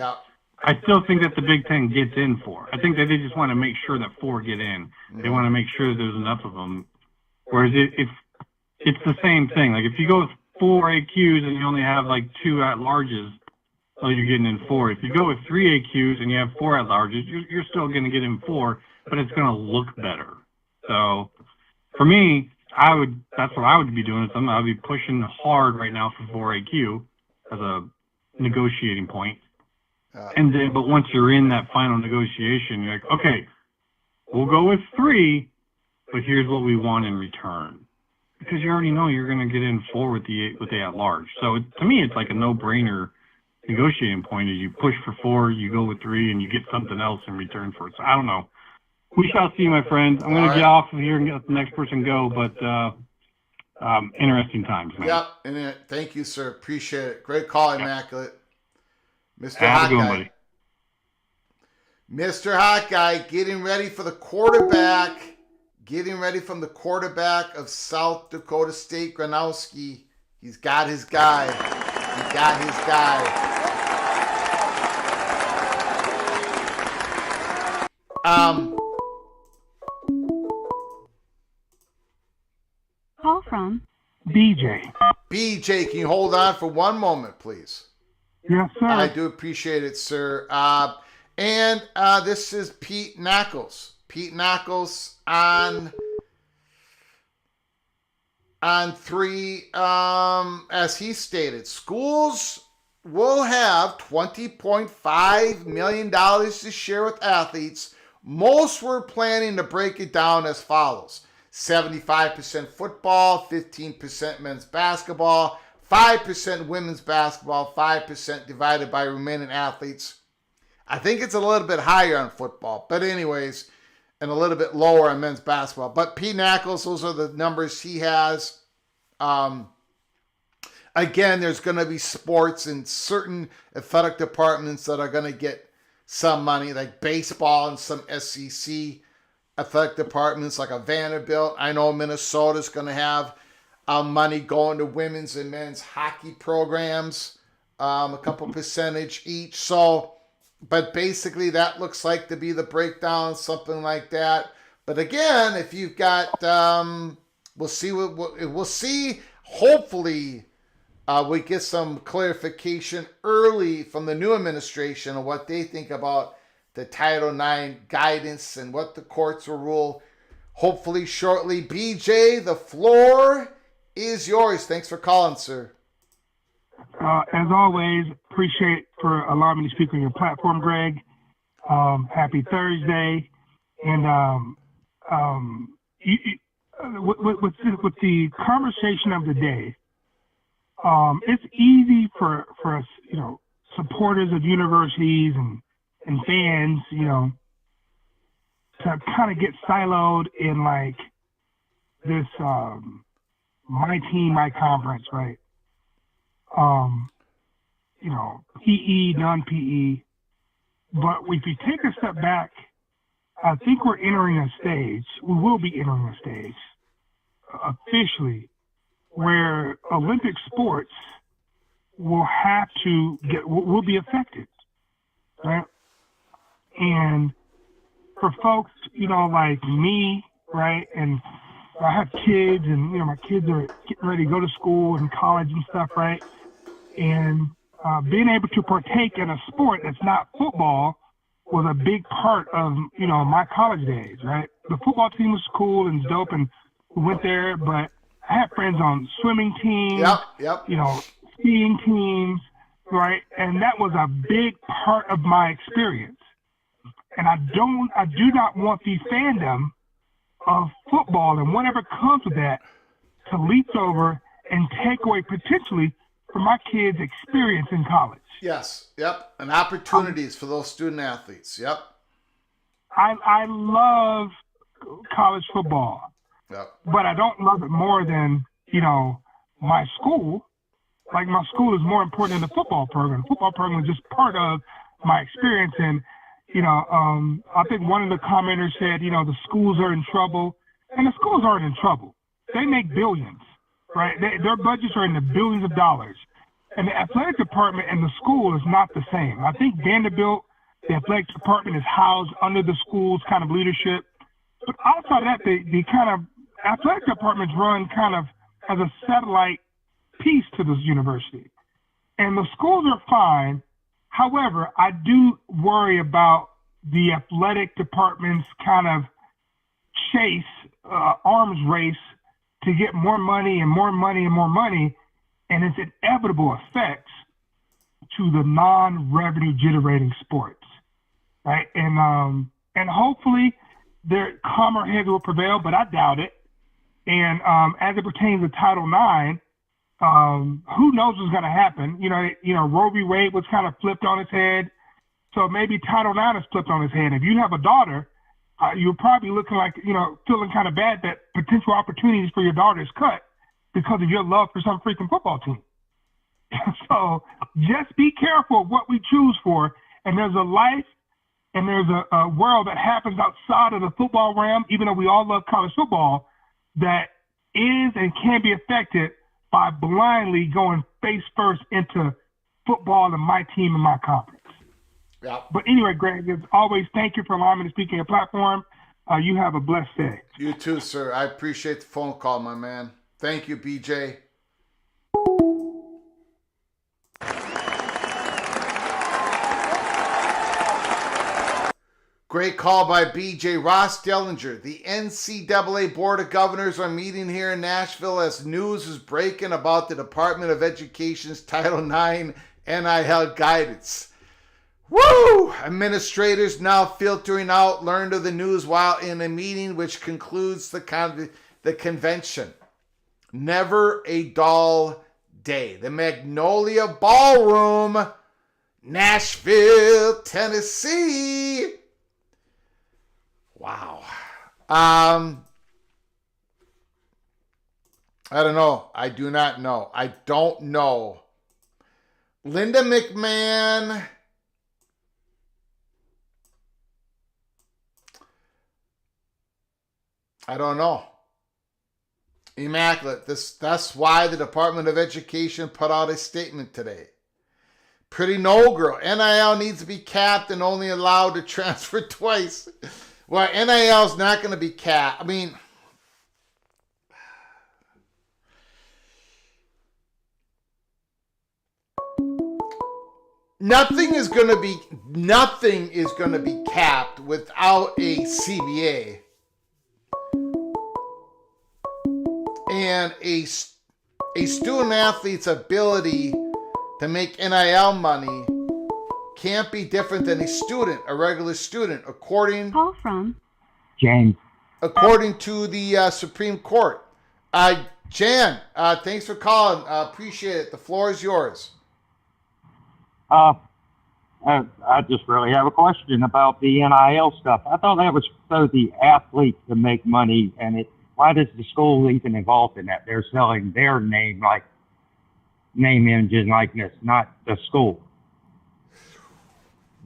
I still think that the Big Ten gets in 4. I think that they just want to make sure that 4 get in. Mm-hmm. They want to make sure there's enough of them. Whereas if it's the same thing, like if you go with 4 AQs and you only have like 2 at-larges, well, you're getting in 4. If you go with 3 AQs and you have 4 at-larges, you're still going to get in 4, but it's going to look better. So for me, that's what I would be doing. I would be pushing hard right now for 4 AQ as a negotiating point. But once you're in that final negotiation, you're like, okay, we'll go with 3, but here's what we want in return. because you already know you're going to get in full with the at-large. So to me, it's like a no-brainer negotiating point. Is you push for 4, you go with 3, and you get something else in return for it. So I don't know. We shall see, my friend. I'm going to get off of here and let the next person go, but interesting times, man. Yep, and thank you, sir. Appreciate it. Great call, Immaculate. Mr. Have Hot a good one, Guy. buddy. Mr. Hot Guy getting ready for the quarterback. Getting ready from the quarterback of South Dakota State, Gronowski. He's got his guy. He got his guy. Call from BJ. BJ, can you hold on for one moment, please? Yes, sir. I do appreciate it, sir. And this is Pete Knuckles. Pete Knuckles on 3, as he stated, schools will have $20.5 million to share with athletes. Most were planning to break it down as follows: 75% football, 15% men's basketball, 5% women's basketball, 5% divided by remaining athletes. I think it's a little bit higher on football, but anyways, and a little bit lower on men's basketball. But Pete Knuckles, those are the numbers he has. Again, there's going to be sports in certain athletic departments that are going to get some money, like baseball and some SEC athletic departments, like a Vanderbilt. I know Minnesota's going to have money going to women's and men's hockey programs, a couple percentage each. So, but basically that looks like to be the breakdown, something like that. But again, if you've got, we'll see we'll see. Hopefully, we get some clarification early from the new administration on what they think about the Title IX guidance and what the courts will rule. Hopefully shortly. BJ, the floor is yours. Thanks for calling, sir. As always, appreciate for allowing me to speak on your platform, Greg. Happy Thursday. And with the conversation of the day, it's easy for us, supporters of universities and fans, to kind of get siloed in like this my team, my conference, right? PE, non-PE. But if you take a step back, I think we're entering a stage, we will be entering a stage officially where Olympic sports will be affected, right? And for folks, like me, right, and I have kids, and my kids are getting ready to go to school and college and stuff, right? And being able to partake in a sport that's not football was a big part of my college days, right? The football team was cool and dope, and we went there, but I had friends on swimming teams, skiing teams, right? And that was a big part of my experience. And I do not want the fandom of football and whatever comes with that to leap over and take away potentially from my kids' experience in college. Yes. Yep. And opportunities for those student athletes. Yep. I love college football. Yep. But I don't love it more than, my school. Like, my school is more important than the football program. The football program is just part of my experience. And, I think one of the commenters said, the schools are in trouble. And the schools aren't in trouble. They make billions, right? Their budgets are in the billions of dollars. And the athletic department and the school is not the same. I think Vanderbilt, the athletic department, is housed under the school's kind of leadership. But outside of that, the kind of athletic departments run kind of as a satellite piece to this university. And the schools are fine. However, I do worry about the athletic department's kind of arms race to get more money and more money and more money, and its inevitable effects to the non-revenue generating sports, right? And hopefully their calmer heads will prevail, but I doubt it. And as it pertains to Title IX, who knows what's going to happen? Roe v. Wade was kind of flipped on its head. So maybe Title IX is flipped on its head. If you have a daughter, you're probably looking like, feeling kind of bad that potential opportunities for your daughter is cut because of your love for some freaking football team. So just be careful of what we choose for. And there's a life and there's a world that happens outside of the football realm, even though we all love college football, that is and can be affected by blindly going face first into football and my team and my conference. Yeah. But anyway, Greg, as always, thank you for allowing me to speak on your platform. You have a blessed day. You too, sir. I appreciate the phone call, my man. Thank you, BJ. Great call by BJ. Ross Dellinger. The NCAA Board of Governors are meeting here in Nashville as news is breaking about the Department of Education's Title IX NIL guidance. Woo! Administrators now filtering out learned of the news while in a meeting which concludes the convention. Never a dull day. The Magnolia Ballroom, Nashville, Tennessee. Wow. I don't know. I do not know. I don't know. Linda McMahon. I don't know. Immaculate. That's why the Department of Education put out a statement today. Pretty no girl. NIL needs to be capped and only allowed to transfer twice. Well, NIL is not going to be capped. I mean, nothing is going to be capped without a CBA. And a student athlete's ability to make NIL money can't be different than a regular student, according Call from James. according to the Supreme Court. Jan, thanks for calling. Appreciate it. The floor is yours. I just really have a question about the NIL stuff. I thought that was so the athletes to make money, and why does the school even involved in that? They're selling their name, like name, image, and likeness, not the school.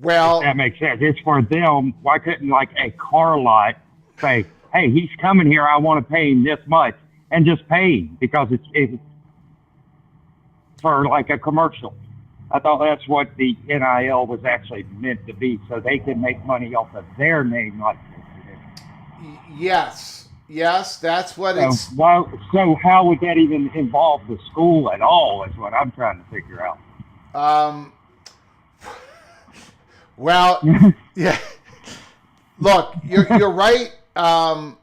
Well, if that makes sense. It's for them. Why couldn't like a car lot say, "Hey, he's coming here. I want to pay him this much," and just pay him because it's for like a commercial. I thought that's what the NIL was actually meant to be, so they can make money off of their name, like. Yes, that's what So it's. so how would that even involve the school at all? Is what I'm trying to figure out. Well, yeah. Look, you're right. The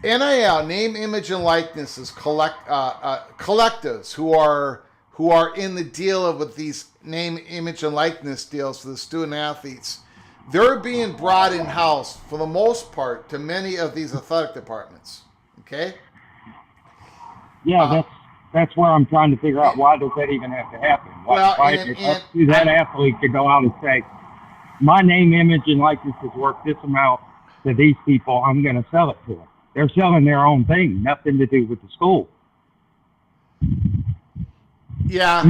NIL, name, image, and likeness, is collectives who are in the deal with these name, image, and likeness deals for the student athletes. They're being brought in-house, for the most part, to many of these athletic departments. Okay? Yeah, that's where I'm trying to figure out, why does that even have to happen? Why it's up to that athlete to go out and say, my name, image, and likeness is worth this amount to these people, I'm going to sell it to them. They're selling their own thing, nothing to do with the school. Yeah.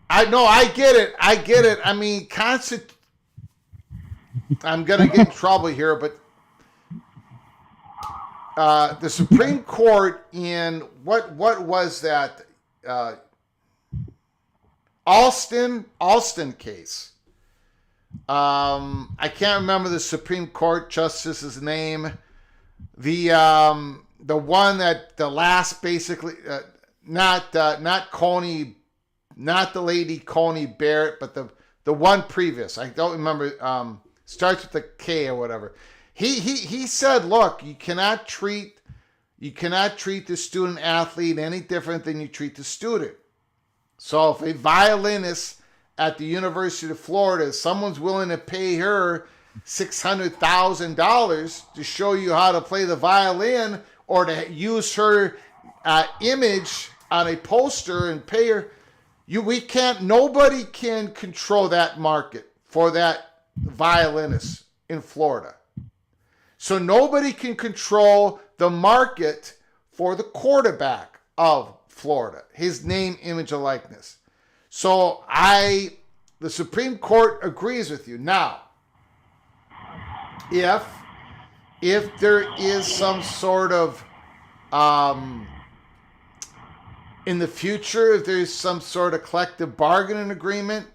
I get it. I mean, I'm going to get in trouble here, but the Supreme Court in what was that Alston case. I can't remember the Supreme Court justice's name. The one that the last basically not Coney, not the lady Coney Barrett, but the one previous. I don't remember. Starts with a K or whatever. He said, look, you cannot treat the student athlete any different than you treat the student. So if a violinist at the University of Florida, someone's willing to pay her $600,000 to show you how to play the violin or to use her image on a poster and pay her. Nobody can control that market for that violinist in Florida. So nobody can control the market for the quarterback of Florida, his name, image, and likeness. So the Supreme Court agrees with you. Now, if there is some sort of in the future, if there's some sort of collective bargaining agreement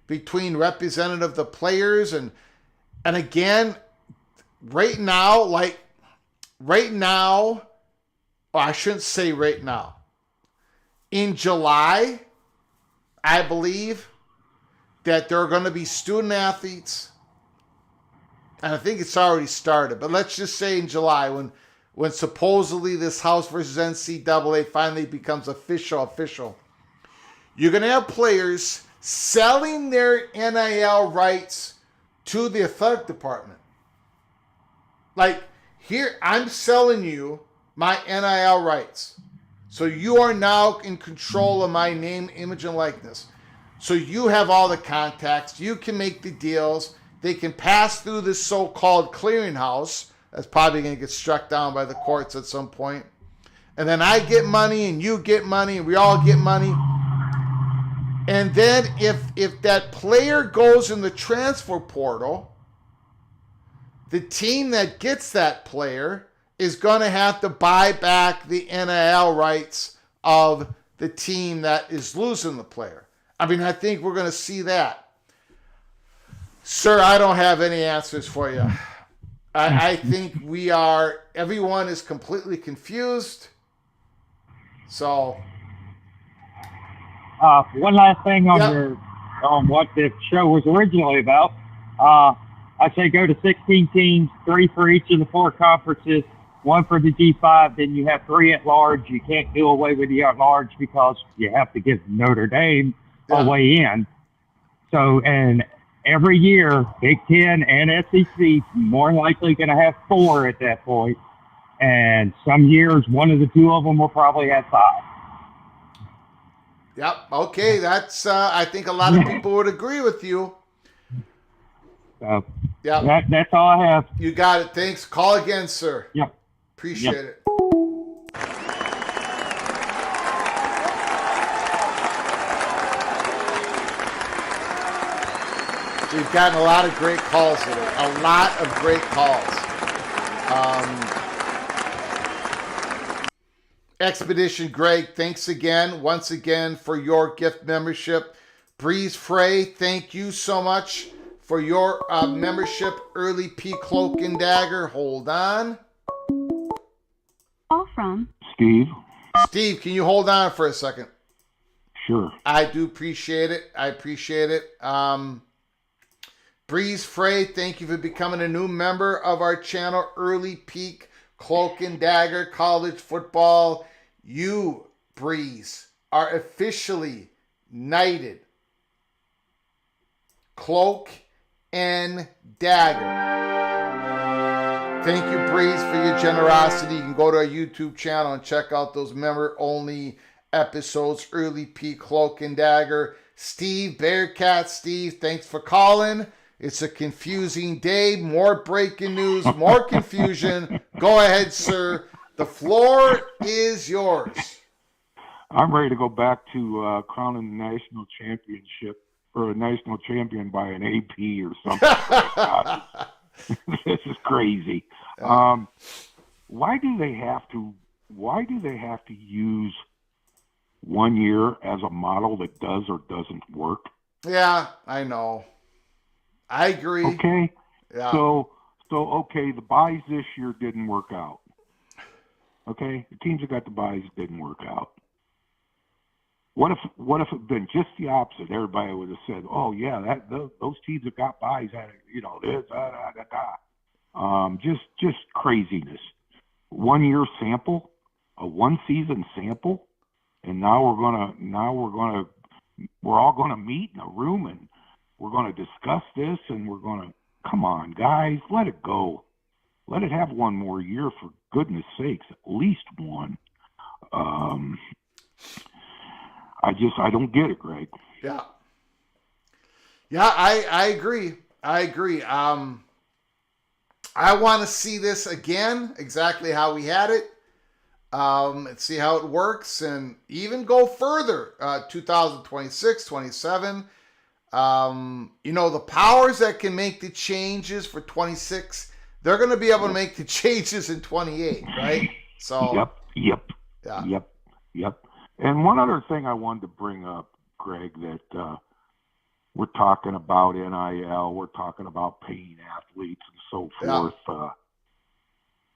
between representative of the players and again, right now, well, I shouldn't say right now. In July, I believe that there are going to be student athletes, and I think it's already started, but let's just say in July when supposedly this House versus NCAA finally becomes official, you're going to have players selling their NIL rights to the athletic department. Like, here, I'm selling you my NIL rights. So you are now in control of my name, image, and likeness. So you have all the contacts. You can make the deals. They can pass through this so-called clearinghouse. That's probably going to get struck down by the courts at some point. And then I get money and you get money and we all get money. And then if that player goes in the transfer portal, the team that gets that player is going to have to buy back the NIL rights of the team that is losing the player. I mean, I think we're going to see that. Sir, I don't have any answers for you. I think everyone is completely confused. So. One last thing on what the show was originally about. I say go to 16 teams, 3 for each of the 4 conferences, 1 for the G5. Then you have 3 at large. You can't do away with the at large because you have to give Notre Dame a way in. So, and every year, Big Ten and SEC more likely going to have 4 at that point. And some years, one of the 2 of them will probably have 5. Yep. Okay. That's, I think a lot of people would agree with you. Yeah. That's all I have. You got it. Thanks. Call again, sir. Yep. Appreciate it. We've gotten a lot of great calls today. A lot of great calls. Expedition Greg, thanks again, once again, for your gift membership. Breeze Frey, thank you so much for your membership. Early P Cloak and Dagger, hold on. Call from Steve. Steve, can you hold on for a second? Sure. I do appreciate it. I appreciate it. Breeze Frey, thank you for becoming a new member of our channel. Early Peak, Cloak and Dagger, college football. You, Breeze, are officially knighted. Cloak and Dagger. Thank you, Breeze, for your generosity. You can go to our YouTube channel and check out those member-only episodes. Early Peak, Cloak and Dagger. Steve, Bearcat Steve, thanks for calling. It's a confusing day. More breaking news, more confusion. Go ahead, sir. The floor is yours. I'm ready to go back to crowning the national championship or a national champion by an AP or something. This is crazy. Why do they have to use 1 year as a model that does or doesn't work? Yeah, I know. I agree. Okay. Yeah. So okay, the buys this year didn't work out. Okay, the teams that got the buys didn't work out. What if it had been just the opposite? Everybody would have said, "Oh yeah, those teams that got buys had this, just craziness." 1 year sample, a 1 season sample, and now we're all gonna meet in a room and we're gonna discuss this and we're gonna come on, guys, let it go. Let it have one more year, for goodness sakes, at least one. I don't get it, Greg. Yeah. Yeah, I agree. I agree. I want to see this again, exactly how we had it, and see how it works, and even go further, 2026, 27. The powers that can make the changes for 26, they're going to be able to make the changes in 28, right? So. Yep. Yeah. Yep. And one other thing I wanted to bring up, Greg, that we're talking about NIL, we're talking about paying athletes and so forth. Yeah.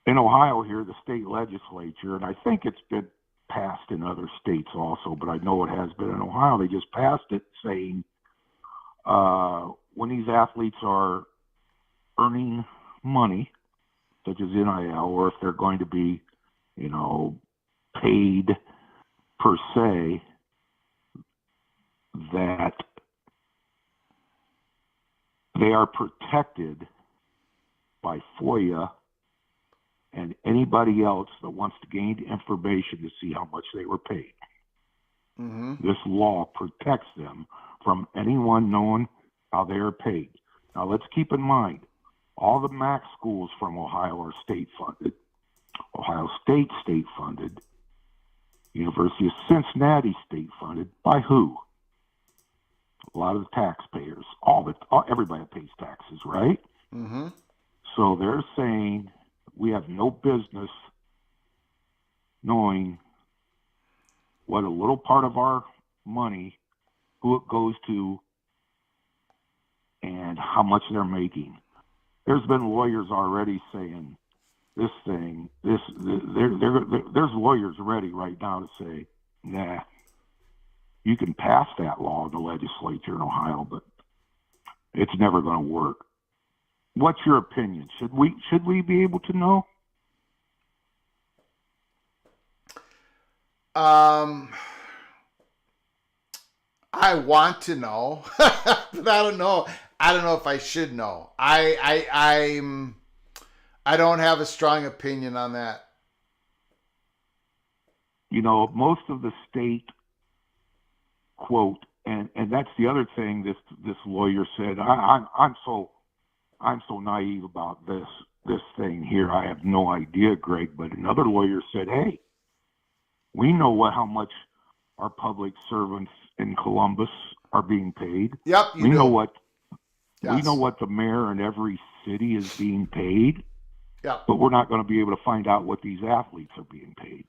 In Ohio here, the state legislature, and I think it's been passed in other states also, but I know it has been in Ohio, they just passed it saying when these athletes are earning money, such as NIL, or if they're going to be, paid per se, that they are protected by FOIA and anybody else that wants to gain information to see how much they were paid. Mm-hmm. This law protects them from anyone knowing how they are paid. Now, let's keep in mind, all the MAC schools from Ohio are state-funded. Ohio State state-funded. University of Cincinnati state-funded. By who? A lot of the taxpayers. Everybody pays taxes, right? Mm-hmm. So they're saying we have no business knowing what a little part of our money, who it goes to, and how much they're making. There's been lawyers already saying this thing. There's lawyers ready right now to say, nah, you can pass that law in the legislature in Ohio, but it's never going to work. What's your opinion? Should we be able to know? I want to know, but I don't know. I don't know if I should know. I don't have a strong opinion on that. Most of the state quote, and that's the other thing this lawyer said. I'm so naive about this thing here. I have no idea, Greg. But another lawyer said, "Hey, we know how much our public servants in Columbus are being paid. Yep, we know what Yes. we know what the mayor in every city is being paid. Yeah, but we're not going to be able to find out what these athletes are being paid,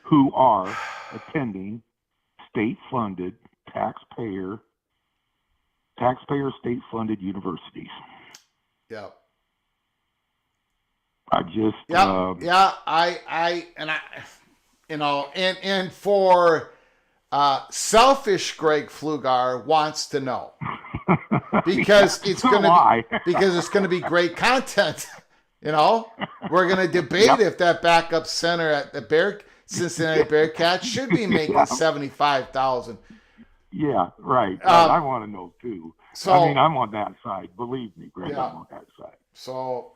who are attending state-funded, taxpayer state-funded universities." yeah. I just and for selfish Greg Pflugar wants to know because it's gonna be great content. We're gonna debate if that backup center at the Cincinnati Bearcats should be making $75,000. Yeah, right. I want to know too. So I'm on that side. Believe me, Greg, Yeah. I'm on that side. So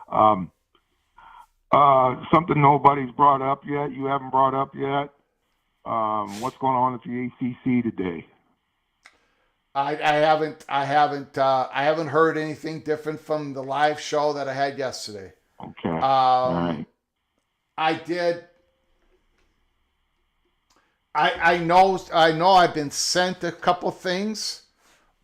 something nobody's brought up yet. You haven't brought up yet. What's going on at the ACC today? I haven't heard anything different from the live show that I had yesterday. Okay. All right. I did. I know I've been sent a couple things,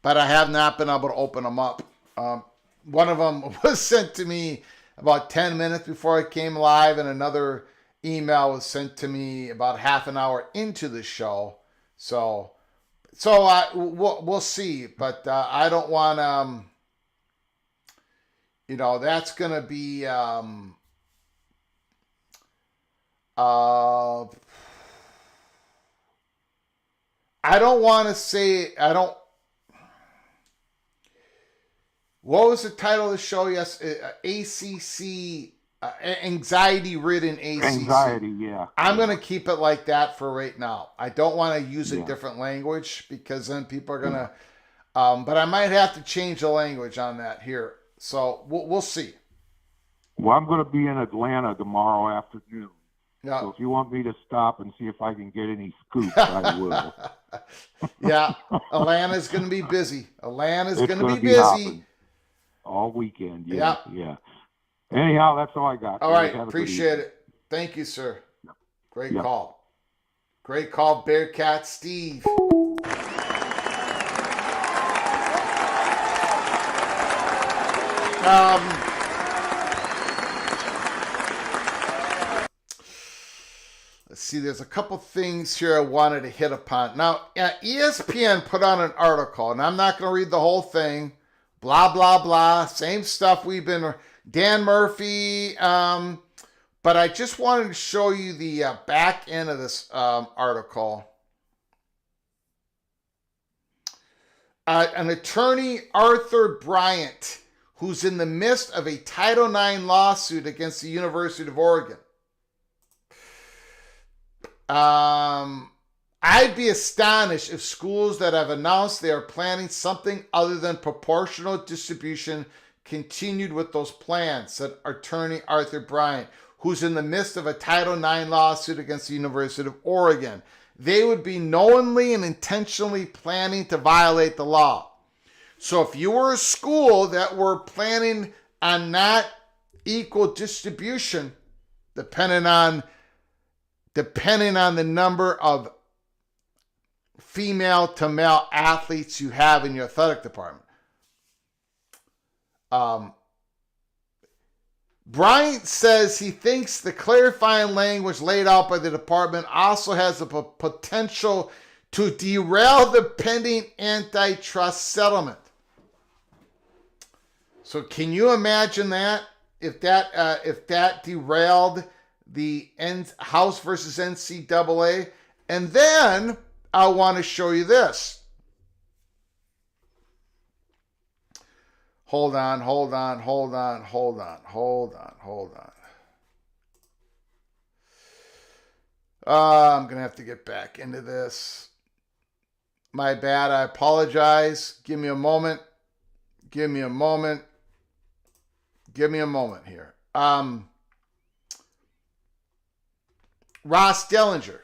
but I have not been able to open them up. One of them was sent to me about 10 minutes before I came live, and another email was sent to me about half an hour into the show. So we'll see, but I don't want that's gonna be I don't want to say what was the title of the show? Yes, ACC, anxiety-ridden ACC. Anxiety, yeah. I'm going to keep it like that for right now. I don't want to use a different language because then people are going to, but I might have to change the language on that here. So we'll see. Well, I'm going to be in Atlanta tomorrow afternoon. Yeah. So if you want me to stop and see if I can get any scoops, I will. Yeah, Atlanta's going to be busy. Atlanta's It's going to gonna be busy. hopping all weekend. Yeah, yeah. Anyhow, that's all I got. All So right, have a good appreciate evening. it. Thank you, sir. Great Yep. call. Great call, Bearcat Steve. Let's see, there's a couple things here I wanted to hit upon. Now, ESPN put on an article, and I'm not going to read the whole thing. Blah, blah, blah. Same stuff we've been... Dan Murphy. But I just wanted to show you the back end of this article. An attorney, Arthur Bryant, who's in the midst of a Title IX lawsuit against the University of Oregon. I'd be astonished if schools that have announced they are planning something other than proportional distribution continued with those plans, said attorney Arthur Bryant, who's in the midst of a Title IX lawsuit against the University of Oregon. They would be knowingly and intentionally planning to violate the law. So if you were a school that were planning on not equal distribution, depending on the number of female to male athletes you have in your athletic department. Bryant says he thinks the clarifying language laid out by the department also has the potential to derail the pending antitrust settlement. So can you imagine that? If that derailed the House versus NCAA? And then I want to show you this. Hold on. I'm going to have to get back into this. My bad. I apologize. Give me a moment here. Ross Dellinger.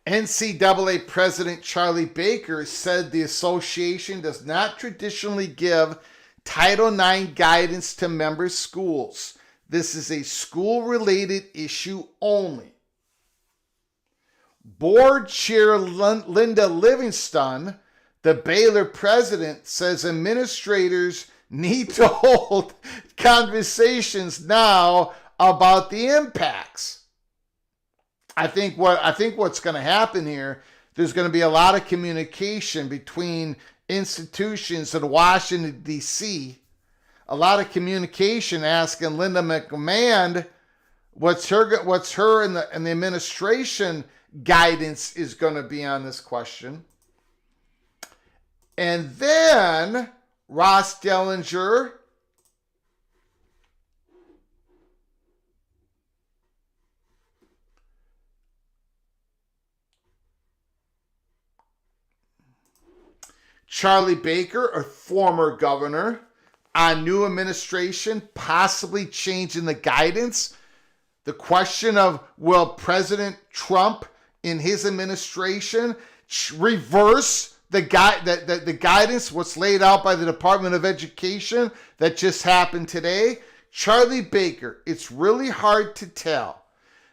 NCAA President Charlie Baker said the association does not traditionally give Title IX guidance to member schools. This is a school-related issue only. Board Chair Linda Livingston, the Baylor president, says administrators need to hold conversations now about the impacts. I think what's going to happen here, there's going to be a lot of communication between institutions in Washington, D.C., a lot of communication asking Linda McMahon what's her and the administration guidance is going to be on this question. And then Ross Dellinger Charlie Baker, a former governor, on new administration possibly changing the guidance. The question of will President Trump in his administration reverse the guidance what's laid out by the Department of Education that just happened today? Charlie Baker, it's really hard to tell.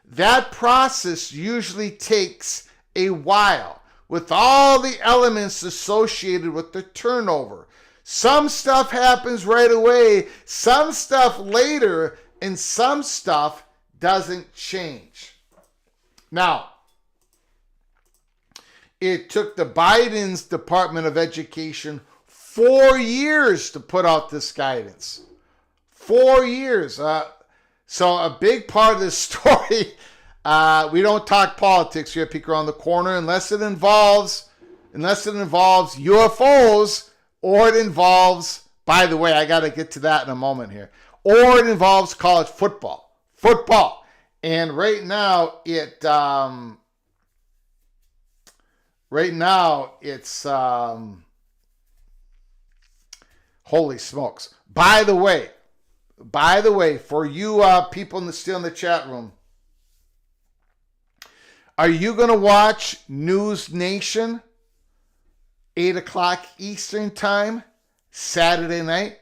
That process usually takes a while with all the elements associated with the turnover. Some stuff happens right away, some stuff later, and some stuff doesn't change. Now, it took the Biden's Department of Education 4 years to put out this guidance. 4 years. So a big part of this story, we don't talk politics here at Peek Around the Corner unless it involves UFOs, or it involves, by the way, I got to get to that in a moment here, or it involves college football. And right now it's Holy smokes. By the way, for you people still in the chat room, are you going to watch News Nation 8 o'clock Eastern time Saturday night?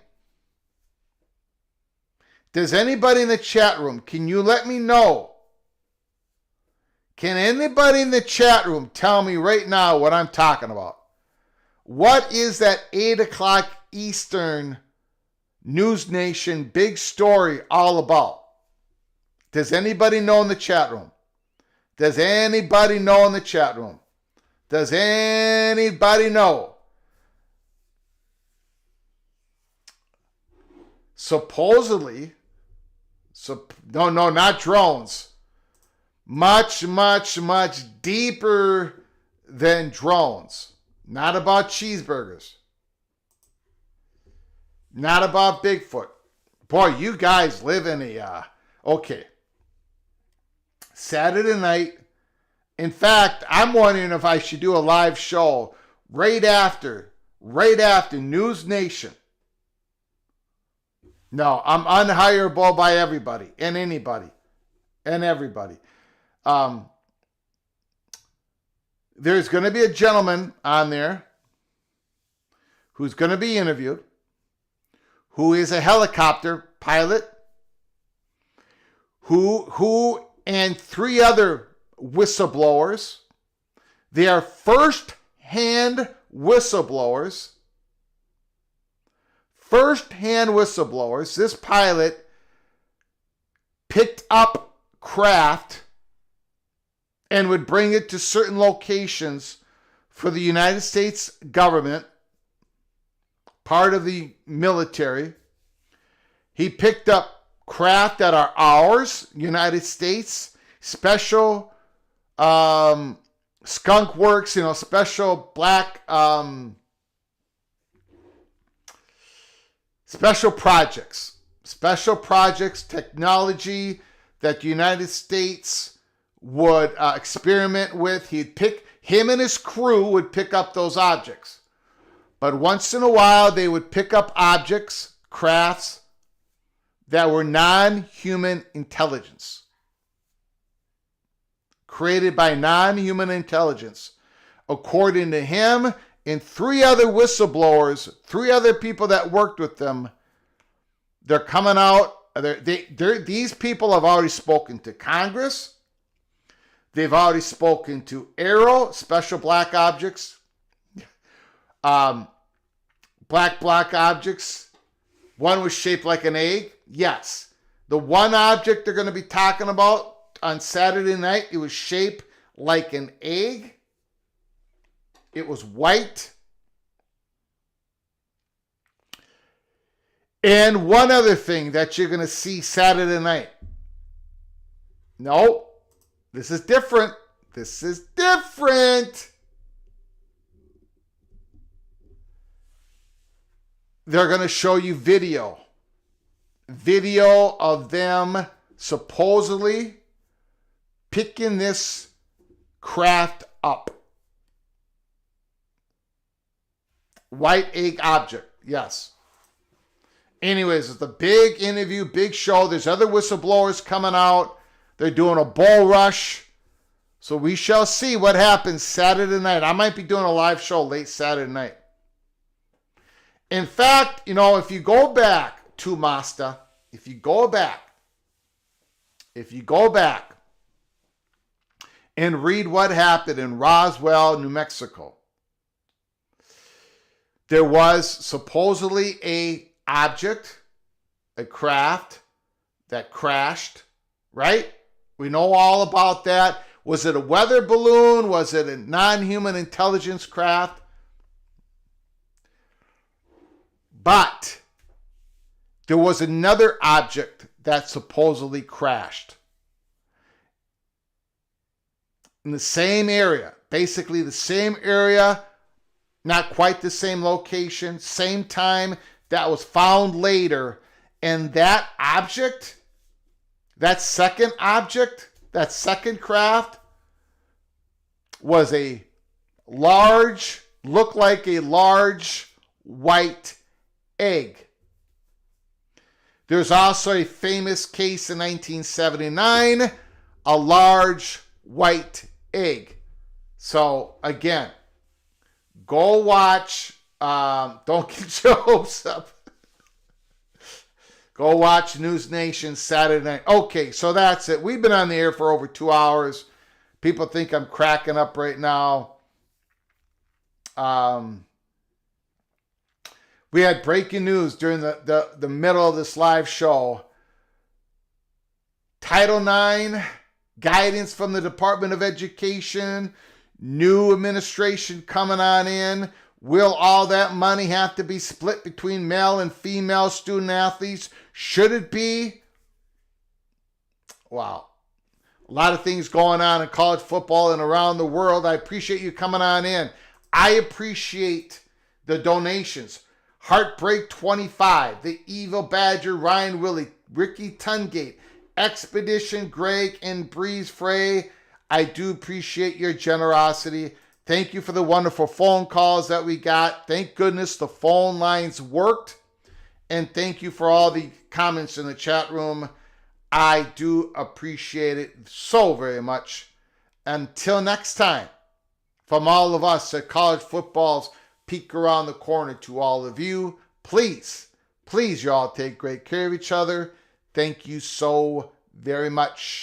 Does anybody in the chat room, can you let me know? Can anybody in the chat room tell me right now what I'm talking about? What is that 8 o'clock Eastern News Nation big story all about? Does anybody know in the chat room? Does anybody know in the chat room? Does anybody know? Supposedly, no, not drones. Much, much, much deeper than drones. Not about cheeseburgers. Not about Bigfoot. Boy, you guys live in a... okay. Saturday night. In fact, I'm wondering if I should do a live show right after News Nation. No, I'm unhireable by everybody and anybody and everybody. There's going to be a gentleman on there who's going to be interviewed, who is a helicopter pilot, who and 3 other whistleblowers. They are first-hand whistleblowers. First-hand whistleblowers. This pilot picked up craft and would bring it to certain locations for the United States government, part of the military. He picked up craft that are ours, United States, special skunk works, special black special projects, technology that the United States would experiment with. Him and his crew would pick up those objects. But once in a while, they would pick up objects, crafts, that were non-human intelligence. Created by non-human intelligence. According to him and 3 other whistleblowers, 3 other people that worked with them, they're coming out. These people have already spoken to Congress. They've already spoken to Aero, special black objects, black objects. One was shaped like an egg. Yes. The one object they're going to be talking about on Saturday night, it was shaped like an egg. It was white. And one other thing that you're going to see Saturday night. No, this is different. This is different. They're going to show you video of them supposedly picking this craft up. White egg object, yes. Anyways, it's a big interview, big show. There's other whistleblowers coming out. They're doing a bull rush. So we shall see what happens Saturday night. I might be doing a live show late Saturday night. In fact, if you go back to Mazda, if you go back and read what happened in Roswell, New Mexico, there was supposedly a craft that crashed, right? We know all about that. Was it a weather balloon? Was it a non-human intelligence craft? But there was another object that supposedly crashed in the same area, basically the same area, not quite the same location, same time, that was found later. And that object, that second object, that second craft, was looked like a large white egg. There's also a famous case in 1979, a large white egg. So again, go watch, don't get your hopes up. Go watch News Nation Saturday night. Okay, so that's it. We've been on the air for over 2 hours. People think I'm cracking up right now. We had breaking news during the middle of this live show. Title IX, guidance from the Department of Education, new administration coming on in. Will all that money have to be split between male and female student athletes? Should it be? Wow. A lot of things going on in college football and around the world. I appreciate you coming on in. I appreciate the donations. Heartbreak 25, The Evil Badger, Ryan Willie, Ricky Tungate, Expedition Greg, and Breeze Frey. I do appreciate your generosity. Thank you for the wonderful phone calls that we got. Thank goodness the phone lines worked. And thank you for all the comments in the chat room. I do appreciate it so very much. Until next time, from all of us at College Football's Peek Around the Corner to all of you, please, y'all take great care of each other. Thank you so very much.